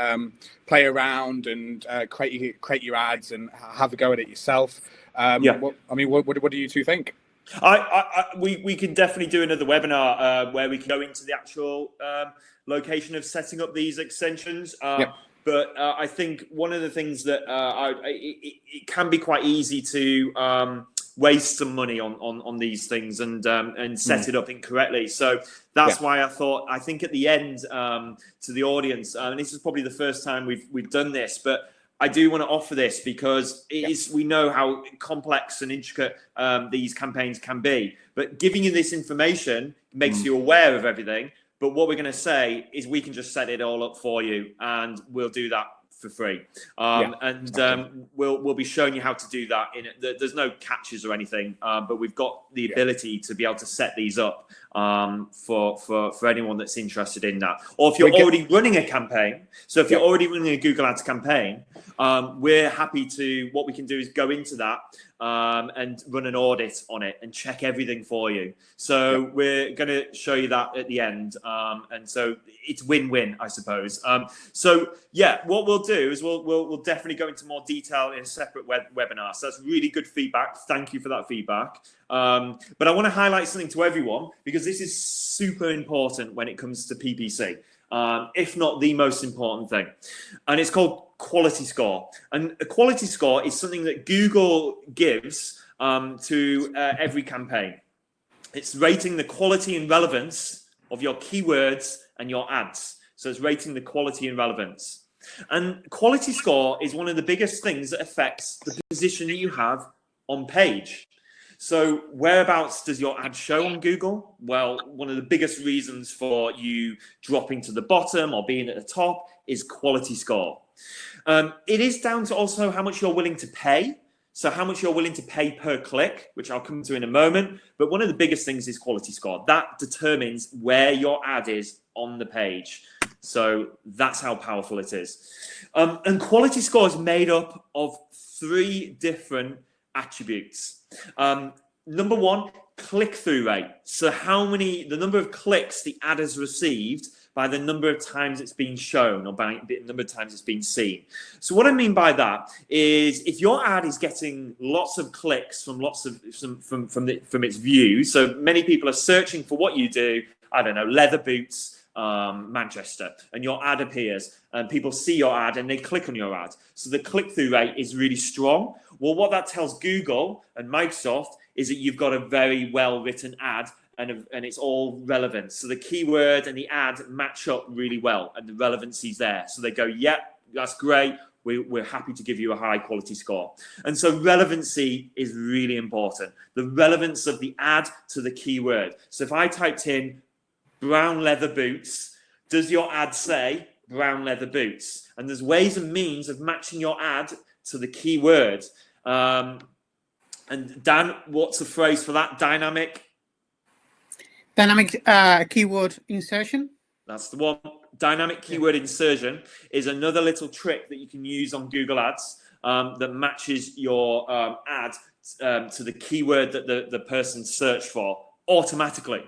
play around and create your ads and have a go at it yourself. What do you two think? We can definitely do another webinar where we can go into the actual location of setting up these extensions. But I think one of the things that it can be quite easy to waste some money on these things and set it up incorrectly. So that's why I think at the end to the audience, and this is probably the first time we've done this, but I do want to offer this because we know how complex and intricate these campaigns can be. But giving you this information makes you aware of everything. But what we're going to say is we can just set it all up for you, and we'll do that for free. We'll be showing you how to do that. There's no catches or anything, but we've got the ability to be able to set these up for anyone that's interested in that. Or if you're already running a campaign, so if you're already running a Google Ads campaign, we're happy to, what we can do is go into that and run an audit on it and check everything for you. So we're going to show you that at the end. And so it's win-win, I suppose. What we'll do is we'll definitely go into more detail in a separate webinar. So that's really good feedback. Thank you for that feedback. But I want to highlight something to everyone because this is super important when it comes to PPC, if not the most important thing. And it's called quality score. And a quality score is something that Google gives to every campaign. It's rating the quality and relevance of your keywords and your ads. So it's rating the quality and relevance. And quality score is one of the biggest things that affects the position that you have on page. So whereabouts does your ad show on Google? Well, one of the biggest reasons for you dropping to the bottom or being at the top is quality score. It is down to also how much you're willing to pay. So how much you're willing to pay per click, which I'll come to in a moment. But one of the biggest things is quality score. That determines where your ad is on the page. So that's how powerful it is. And quality score is made up of 3 different attributes. Number 1, click-through rate. So the number of clicks the ad has received by the number of times it's been shown or by the number of times it's been seen. So what I mean by that is if your ad is getting lots of clicks from from its views, so many people are searching for what you do, I don't know, leather boots, Manchester, and your ad appears and people see your ad and they click on your ad. So the click-through rate is really strong. Well, what that tells Google and Microsoft is that you've got a very well-written ad and it's all relevant. So the keyword and the ad match up really well and the relevancy's there. So they go, yep, that's great. We're happy to give you a high quality score. And so relevancy is really important. The relevance of the ad to the keyword. So if I typed in brown leather boots, does your ad say brown leather boots? And there's ways and means of matching your ad to the keyword. And Dan, what's the phrase for that? Dynamic keyword insertion. That's the one. Dynamic keyword insertion is another little trick that you can use on Google Ads that matches your ad to the keyword that the person searched for automatically.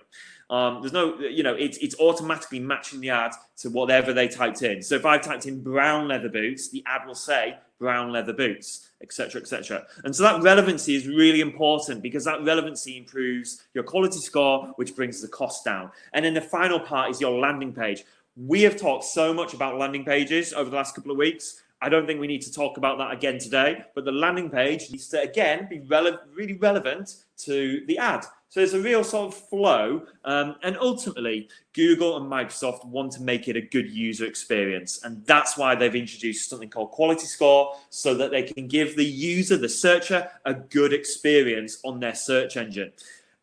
There's no, it's automatically matching the ad to whatever they typed in. So if I typed in brown leather boots, the ad will say brown leather boots, etc., etc. And so that relevancy is really important because that relevancy improves your quality score, which brings the cost down. And then the final part is your landing page. We have talked so much about landing pages over the last couple of weeks. I don't think we need to talk about that again today, but the landing page needs to, again, be really relevant to the ad. So there's a real sort of flow, and ultimately, Google and Microsoft want to make it a good user experience, and that's why they've introduced something called Quality Score, so that they can give the user, the searcher, a good experience on their search engine.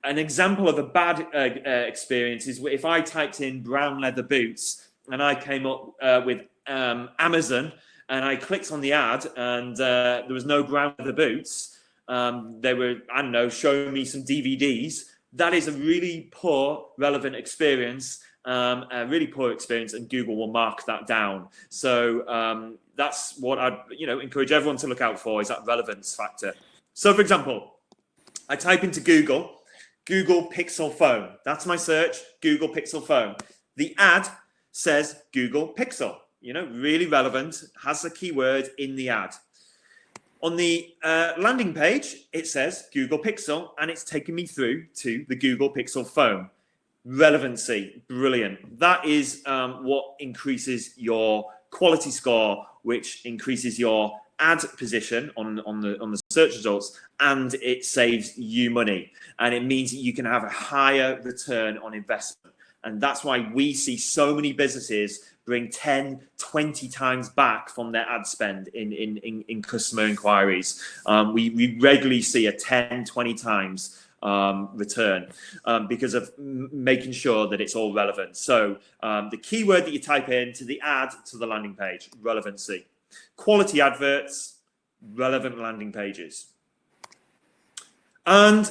An example of a bad experience is if I typed in brown leather boots and I came up with Amazon, and I clicked on the ad and there was no brown leather boots. They were, I don't know, showing me some DVDs. That is a really poor relevant experience, a really poor experience, and Google will mark that down. So that's what I'd encourage everyone to look out for, is that relevance factor. So for example, I type into Google Pixel phone. That's my search, Google Pixel phone. The ad says Google Pixel, really relevant, has a keyword in the ad. On the landing page, it says Google Pixel, and it's taken me through to the Google Pixel phone. Relevancy, brilliant. That is what increases your quality score, which increases your ad position on the search results, and it saves you money, and it means that you can have a higher return on investment. And that's why we see so many businesses bring 10, 20 times back from their ad spend in customer inquiries. We regularly see a 10, 20 times return because of making sure that it's all relevant. So the keyword that you type in to the ad to the landing page, relevancy. Quality adverts, relevant landing pages. And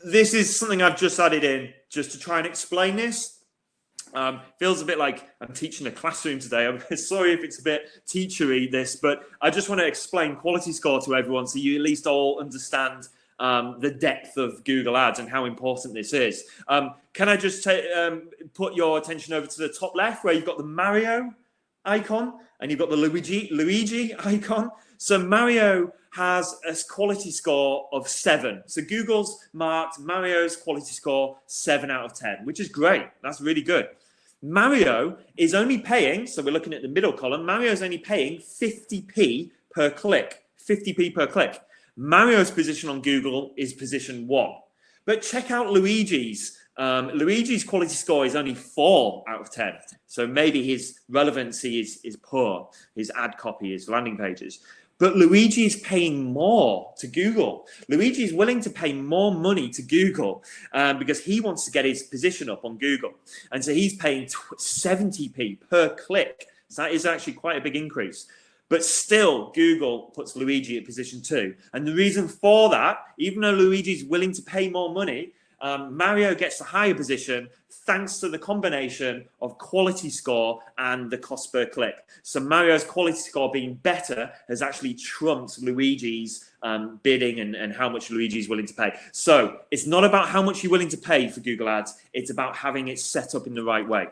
this is something I've just added in just to try and explain this. Feels a bit like I'm teaching a classroom today. I'm sorry if it's a bit teachery, this, but I just want to explain quality score to everyone so you at least all understand the depth of Google Ads and how important this is. Can I just put your attention over to the top left where you've got the Mario icon and you've got the Luigi icon. So Mario has a quality score of 7. So Google's marked Mario's quality score 7 out of 10, which is great. That's really good. Mario is only paying, so we're looking at the middle column, Mario's only paying 50p per click. 50p per click. Mario's position on Google is position 1. But check out Luigi's. Luigi's quality score is only 4 out of 10. So maybe his relevancy is poor, his ad copy, his landing pages. But Luigi is paying more to Google. Luigi is willing to pay more money to Google because he wants to get his position up on Google. And so he's paying 70p per click. So that is actually quite a big increase. But still, Google puts Luigi at position 2. And the reason for that, even though Luigi is willing to pay more money, Mario gets the higher position thanks to the combination of quality score and the cost per click. So Mario's quality score being better has actually trumped Luigi's bidding and how much Luigi is willing to pay. So it's not about how much you're willing to pay for Google Ads. It's about having it set up in the right way.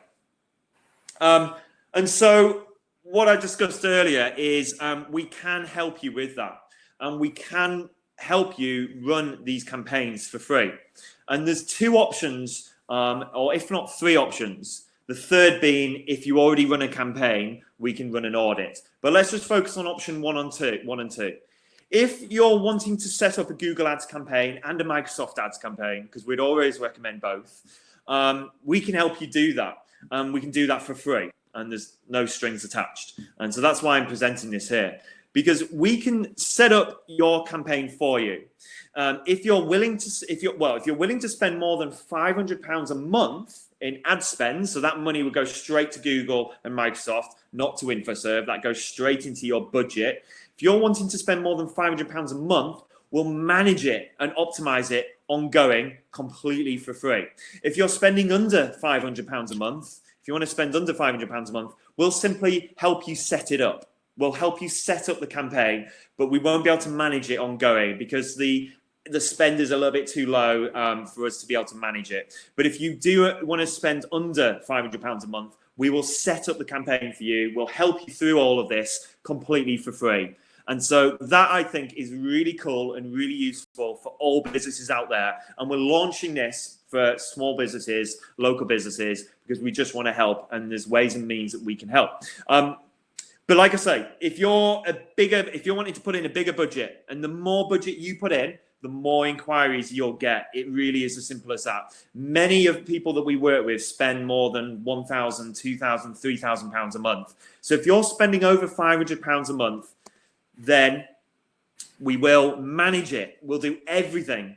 And so what I discussed earlier is we can help you with that. And we can help you run these campaigns for free. And there's 2 options, or if not 3 options. The third being, if you already run a campaign, we can run an audit. But let's just focus on option 1 and 2. If you're wanting to set up a Google Ads campaign and a Microsoft Ads campaign, because we'd always recommend both, we can help you do that. We can do that for free, and there's no strings attached. And so that's why I'm presenting this here, because we can set up your campaign for you. If you're willing to spend more than £500 a month in ad spend, so that money will go straight to Google and Microsoft, not to InfoServe, that goes straight into your budget. If you're wanting to spend more than £500 a month, we'll manage it and optimize it ongoing completely for free. If you're spending under £500 a month, if you want to spend under £500 a month, we'll simply help you set it up. We'll help you set up the campaign, but we won't be able to manage it ongoing because the spend is a little bit too low for us to be able to manage it. But if you do want to spend under £500 a month, we will set up the campaign for you. We'll help you through all of this completely for free. And so that, I think, is really cool and really useful for all businesses out there. And we're launching this for small businesses, local businesses, because we just want to help. And there's ways and means that we can help. But like I say, if you're wanting to put in a bigger budget, and the more budget you put in, the more inquiries you'll get. It really is as simple as that. Many of people that we work with spend more than £1,000, £2,000, £3,000 a month. So if you're spending over £500 a month, then we will manage it. We'll do everything,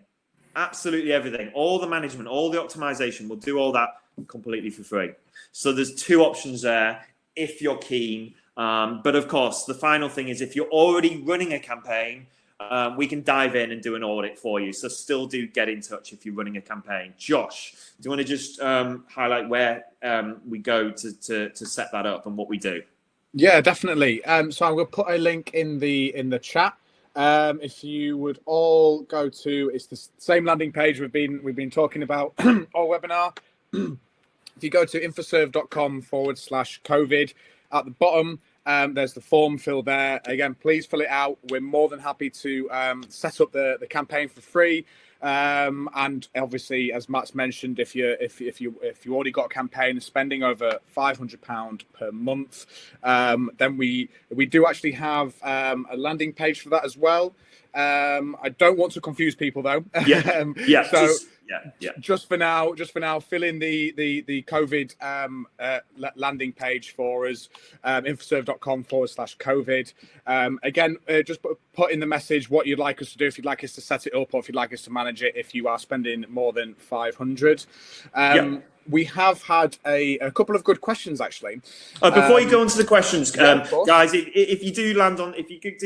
absolutely everything. All the management, all the optimization, we'll do all that completely for free. So there's two options there if you're keen. But of course, the final thing is if you're already running a campaign, we can dive in and do an audit for you. So still do get in touch if you're running a campaign. Josh, do you want to just highlight where we go to set that up and what we do? Yeah, definitely. So I'm going to put a link in the chat. If you would all go to, it's the same landing page we've been talking about all webinar. If you go to infoserve.com/COVID, at the bottom, there's the form, fill there. Again, please fill it out. We're more than happy to set up the campaign for free. And obviously, as Matt's mentioned, if you already got a campaign spending over £500 per month, then we do actually have a landing page for that as well. I don't want to confuse people though. Just for now, fill in the COVID landing page for us, infoserve.com/COVID. Again, just put in the message what you'd like us to do, if you'd like us to set it up or if you'd like us to manage it if you are spending more than 500. We have had a couple of good questions actually. Before you go on to the questions, guys, if you do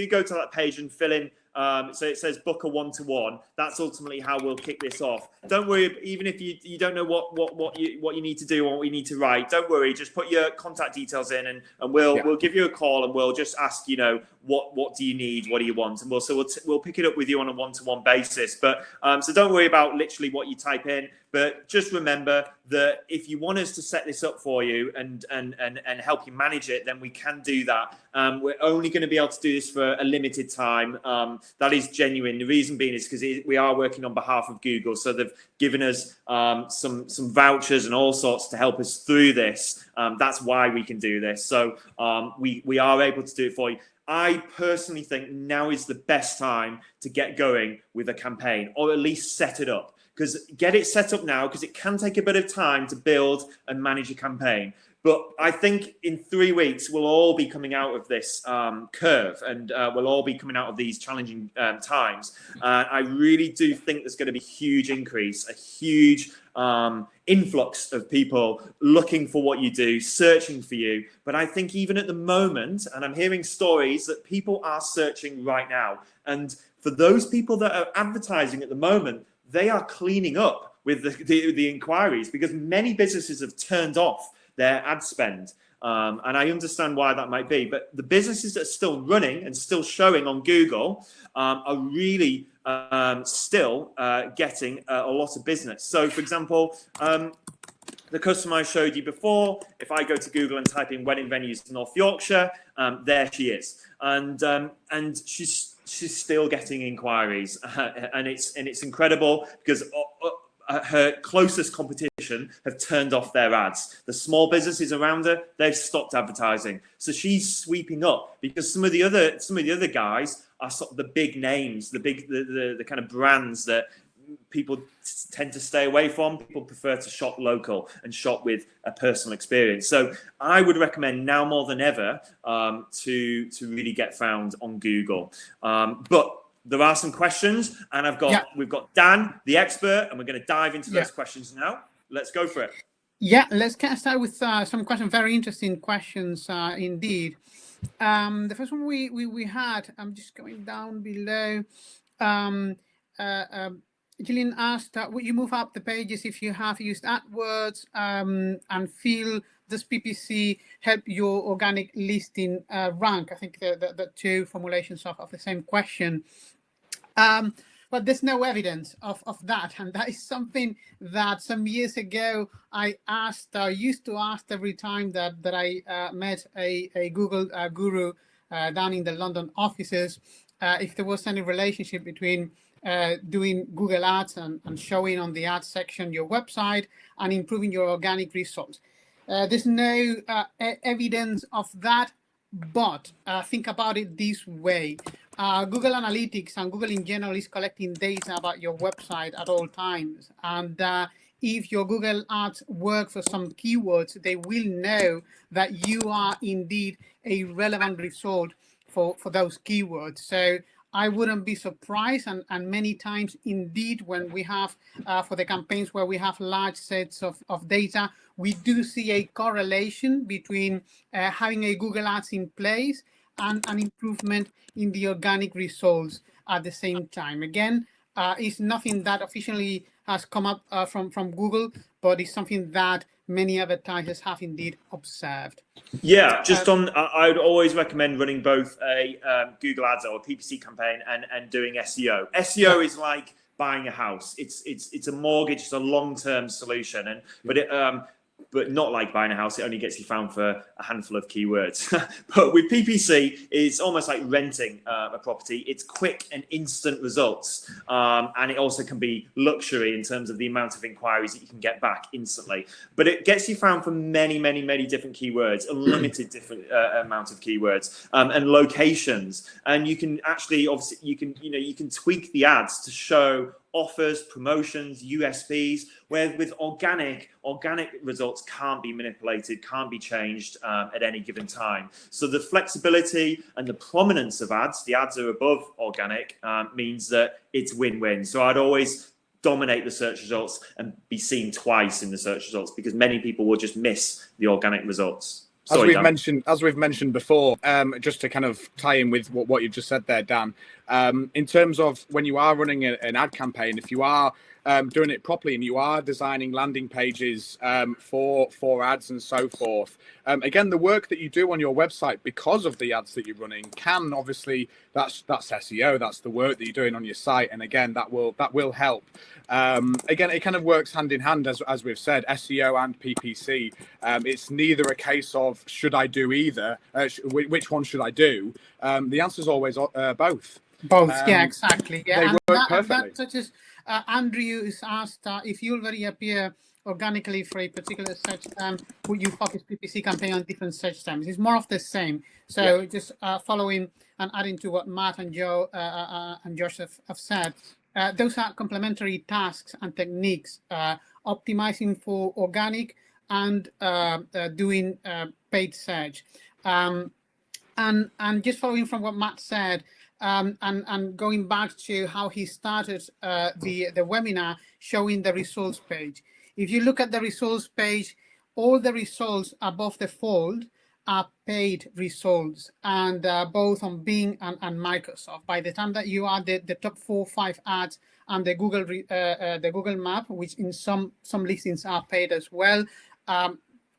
go to that page and fill in, so it says book a one-to-one, that's ultimately how we'll kick this off. Don't worry, even if you don't know what you need to do or what you need to write, don't worry, just put your contact details in and we'll give you a call and we'll just ask, what do you need, what do you want, and we'll pick it up with you on a one-to-one basis. But so don't worry about literally what you type in, but just remember that if you want us to set this up for you and help you manage it, then we can do that. We're only going to be able to do this for a limited time. That is genuine. The reason being is because we are working on behalf of Google, so they've given us some vouchers and all sorts to help us through this. That's why we can do this. So we are able to do it for you. I personally think now is the best time to get going with a campaign, or at least set it up. Because get it set up now, because it can take a bit of time to build and manage a campaign. But I think in 3 weeks, we'll all be coming out of this curve, and we'll all be coming out of these challenging times. I really do think there's going to be a huge increase, a huge influx of people looking for what you do, searching for you. But I think even at the moment, and I'm hearing stories that people are searching right now. And for those people that are advertising at the moment, they are cleaning up with the inquiries, because many businesses have turned off their ad spend. And I understand why that might be. But the businesses that are still running and still showing on Google are really still getting a lot of business. So, for example, the customer I showed you before, if I go to Google and type in wedding venues North Yorkshire, there she is. And she's still getting inquiries, and it's incredible because her closest competition have turned off their ads. The small businesses around her, they've stopped advertising. So she's sweeping up, because some of the other guys are sort of the big names, the kind of brands that people tend to stay away from. People prefer to shop local and shop with a personal experience. So I would recommend now more than ever to really get found on Google. But there are some questions, and we've got Dan, the expert, and we're going to dive into those questions now. Let's go for it. Yeah, let's start with some questions, very interesting questions indeed. The first one we had, I'm just going down below. Gillian asked, would you move up the pages if you have used AdWords and feel does PPC help your organic listing rank? I think the two formulations of the same question. But there's no evidence of that. And that is something that some years ago I used to ask every time that I met a Google guru down in the London offices, if there was any relationship between doing Google Ads and showing on the ad section your website and improving your organic results. There's no evidence of that, But think about it this way. Google Analytics and Google in general is collecting data about your website at all times. And if your Google ads work for some keywords, they will know that you are indeed a relevant result for those keywords. So I wouldn't be surprised, and many times indeed when we have, for the campaigns where we have large sets of data, we do see a correlation between having a Google Ads in place and an improvement in the organic results at the same time. Again, it's nothing that officially has come up from Google, but it's something that many advertisers have indeed observed. Yeah, just I would always recommend running both a Google Ads or a PPC campaign and doing SEO. SEO is like buying a house. It's a mortgage. It's a long-term solution, but not like buying a house. It only gets you found for a handful of keywords. But with PPC, it's almost like renting a property. It's quick and instant results. And it also can be luxury in terms of the amount of inquiries that you can get back instantly. But it gets you found for many, many, many different keywords, a limited different amount of keywords and locations. And you can actually, obviously, you can tweak the ads to show offers, promotions, USPs, where with organic results can't be manipulated, can't be changed at any given time. So the flexibility and the prominence of ads, the ads are above organic, means that it's win-win. So I'd always dominate the search results and be seen twice in the search results, because many people will just miss the organic results. As we've mentioned before, just to kind of tie in with what you've just said there, Dan, in terms of when you are running an ad campaign, if you are doing it properly and you are designing landing pages for ads and so forth, again, the work that you do on your website because of the ads that you're running can obviously, that's SEO, that's the work that you're doing on your site, and again, that will help. Again, it kind of works hand in hand, as we've said, SEO and PPC. It's neither a case of should I do either, which one should I do? The answer is always both. Both, yeah, exactly. Yeah, they work perfectly. And that touches, Andrew is asked if you already appear organically for a particular search term, would you focus PPC campaign on different search terms? It's more of the same. So yeah, just following and adding to what Matt and Joe and Josh have said, those are complementary tasks and techniques, optimizing for organic and doing paid search. And just following from what Matt said, and going back to how he started the webinar, showing the results page. If you look at the results page, all the results above the fold are paid results, and both on Bing and Microsoft. By the time that you add the top 4 or 5 ads and the Google Map, which in some listings are paid as well,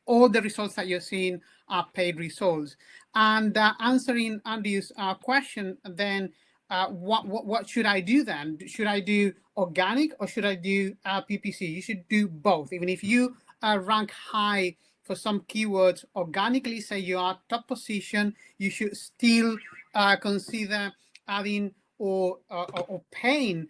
all the results that you're seeing are paid results. And answering Andy's question, then what should I do then? Should I do organic or should I do PPC? You should do both. Even if you rank high for some keywords organically, say you are top position, you should still consider adding or paying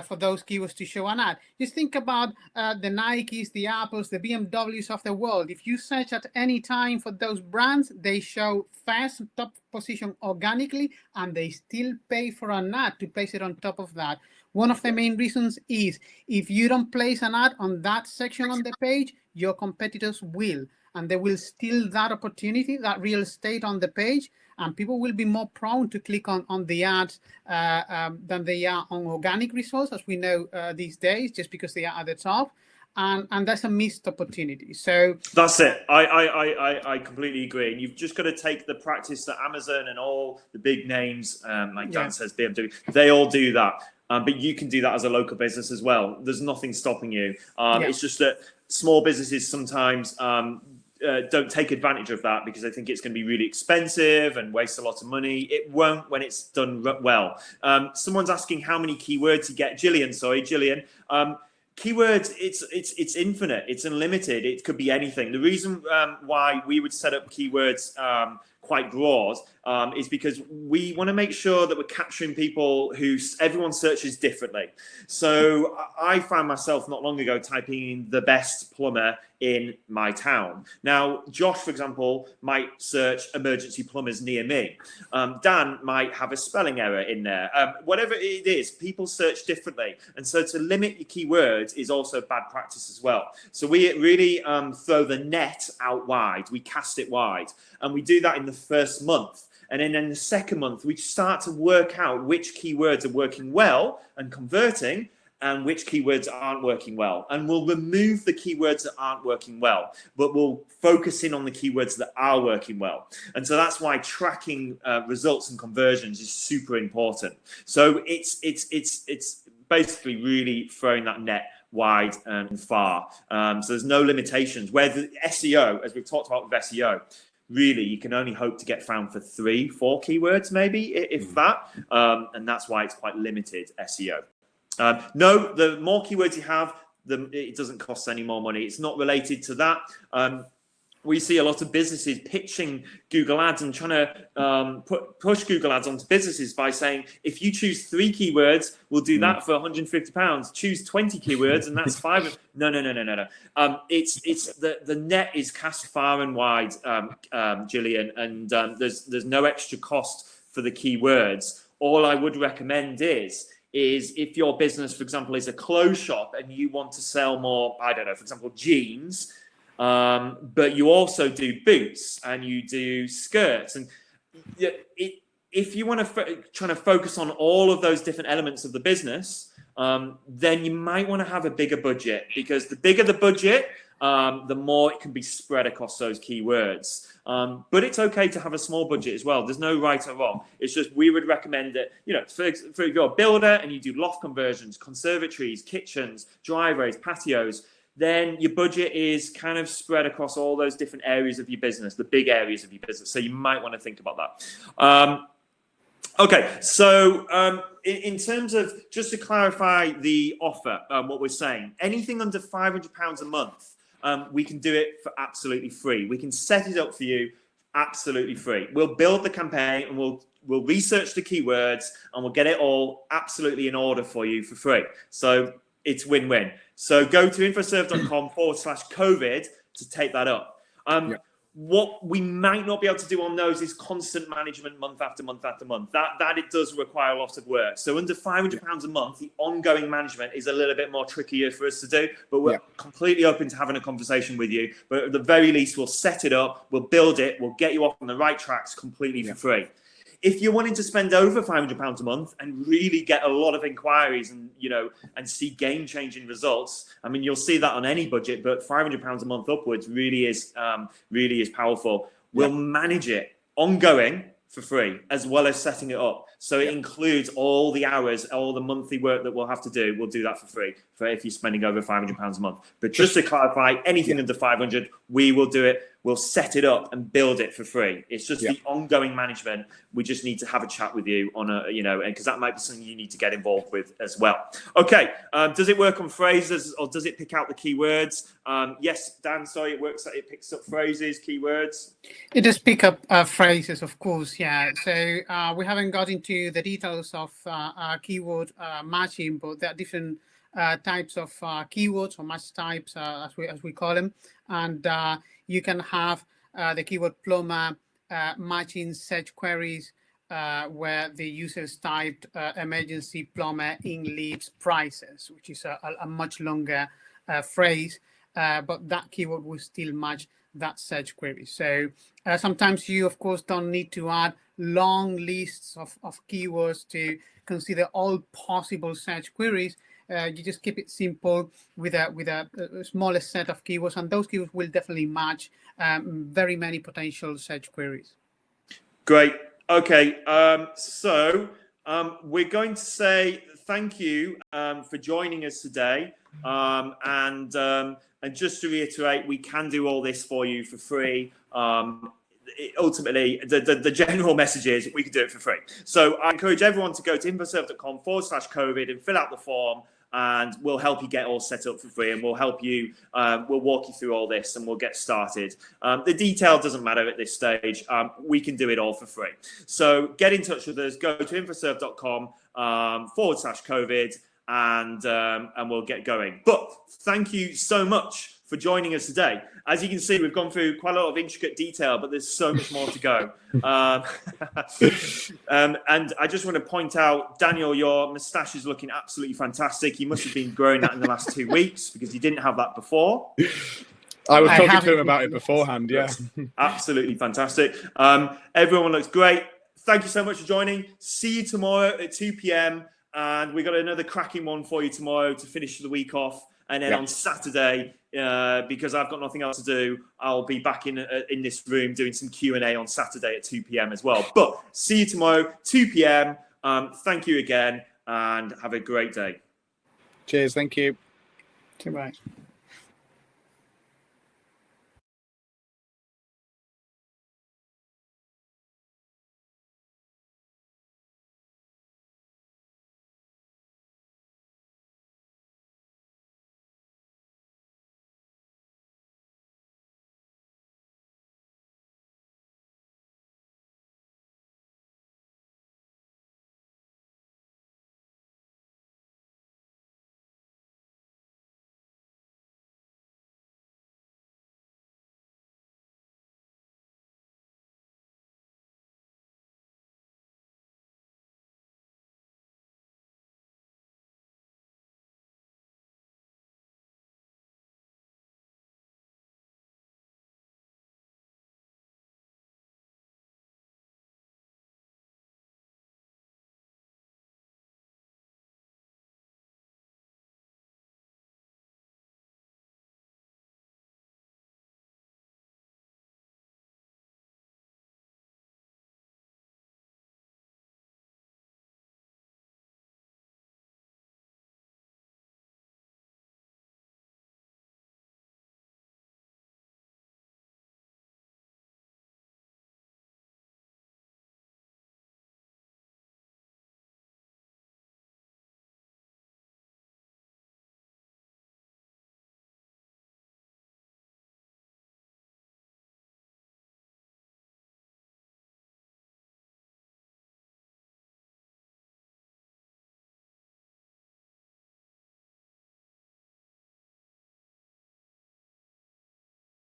for those keywords to show an ad. Just think about the Nikes, the Apples, the BMWs of the world. If you search at any time for those brands, they show first top position organically, and they still pay for an ad to place it on top of that. One of the main reasons is if you don't place an ad on that section on the page, your competitors will, and they will steal that opportunity, that real estate on the page, and people will be more prone to click on the ads than they are on organic results, as we know these days, just because they are at the top. And that's a missed opportunity. So that's it. I completely agree. And you've just got to take the practice that Amazon and all the big names, like Dan says, BMW, they all do that. But you can do that as a local business as well. There's nothing stopping you. It's just that small businesses sometimes don't take advantage of that because they think it's going to be really expensive and waste a lot of money. It won't when it's done well. Someone's asking how many keywords you get. Gillian. Keywords, it's infinite, it's unlimited, it could be anything. The reason why we would set up keywords quite broad, is because we want to make sure that we're capturing people who everyone searches differently. So I found myself not long ago typing in the best plumber in my town. Now, Josh, for example, might search emergency plumbers near me. Dan might have a spelling error in there. Whatever it is, people search differently. And so to limit your keywords is also bad practice as well. So we really throw the net out wide. We cast it wide. And we do that in the first month. And then in the second month, we start to work out which keywords are working well and converting, and which keywords aren't working well. And we'll remove the keywords that aren't working well, but we'll focus in on the keywords that are working well. And so that's why tracking results and conversions is super important. So it's basically really throwing that net wide and far. So there's no limitations. Where the SEO, as we've talked about with SEO, really you can only hope to get found for 3-4 keywords, maybe, if that. And that's why it's quite limited SEO. No, the more keywords you have, it doesn't cost any more money. It's not related to that. We see a lot of businesses pitching Google Ads and trying to push Google Ads onto businesses by saying, if you choose 3 keywords, we'll do that for £150. Choose 20 keywords, and that's 5. No. It's the net is cast far and wide, Gillian, and there's no extra cost for the keywords. All I would recommend is if your business, for example, is a clothes shop and you want to sell more, I don't know, for example, jeans, but you also do boots and you do skirts, and if you want to try to focus on all of those different elements of the business, then you might want to have a bigger budget, because the bigger the budget, the more it can be spread across those keywords. But it's okay to have a small budget as well. There's no right or wrong. It's just we would recommend that, for if you're a builder and you do loft conversions, conservatories, kitchens, driveways, patios, then your budget is kind of spread across all those different areas of your business, the big areas of your business. So you might want to think about that. Okay, so in terms of, just to clarify the offer, what we're saying, anything under £500 a month, we can do it for absolutely free. We can set it up for you absolutely free. We'll build the campaign and we'll research the keywords and we'll get it all absolutely in order for you for free. So it's win-win. So go to infoserve.com/COVID to take that up. What we might not be able to do on those is constant management month after month after month. That it does require a lot of work. So under £500 a month, the ongoing management is a little bit more trickier for us to do, but we're completely open to having a conversation with you. But at the very least, we'll set it up, we'll build it, we'll get you off on the right tracks completely for free. If you're wanting to spend over £500 a month and really get a lot of inquiries and and see game-changing results, I mean, you'll see that on any budget, but £500 a month upwards really is powerful. We'll manage it ongoing for free, as well as setting it up. So it includes all the hours, all the monthly work that we'll have to do. We'll do that for free for if you're spending over £500 a month. But just to clarify, anything under 500, we will do it. We'll set it up and build it for free. It's just the ongoing management. We just need to have a chat with you on because that might be something you need to get involved with as well. Okay. Does it work on phrases or does it pick out the keywords? Yes, Dan, sorry, it picks up phrases, keywords. It does pick up phrases, of course, yeah. So we haven't got into the details of keyword matching, but there are different types of keywords or match types, as we call them. And you can have the keyword plumber matching search queries where the users typed emergency plumber in Leeds prices, which is a much longer phrase, but that keyword will still match that search query. So sometimes you, of course, don't need to add long lists of keywords to consider all possible search queries. You just keep it simple with a smaller set of keywords, and those keywords will definitely match very many potential search queries. Great. Okay. So we're going to say thank you for joining us today. And just to reiterate, we can do all this for you for free. Ultimately, the general message is we can do it for free. So I encourage everyone to go to infoserve.com/COVID and fill out the form. and we'll help you get all set up for free, and we'll help you, we'll walk you through all this, and we'll get started. The detail doesn't matter at this stage. We can do it all for free. So get in touch with us. Go to infoserve.com/COVID, and we'll get going. But thank you so much for joining us today. As you can see, we've gone through quite a lot of intricate detail, but there's so much more to go. And I just want to point out, Daniel, your moustache is looking absolutely fantastic. You must have been growing that in the last 2 weeks, because you didn't have that before. I was talking to him about it beforehand, yeah. Absolutely fantastic. Everyone looks great. Thank you so much for joining. See you tomorrow at 2 p.m. And we got another cracking one for you tomorrow to finish the week off. And then on Saturday, because I've got nothing else to do, I'll be back in this room doing some Q&A on Saturday at 2 p.m. as well. But see you tomorrow, 2 p.m. Thank you again, and have a great day. Cheers. Thank you. Goodbye.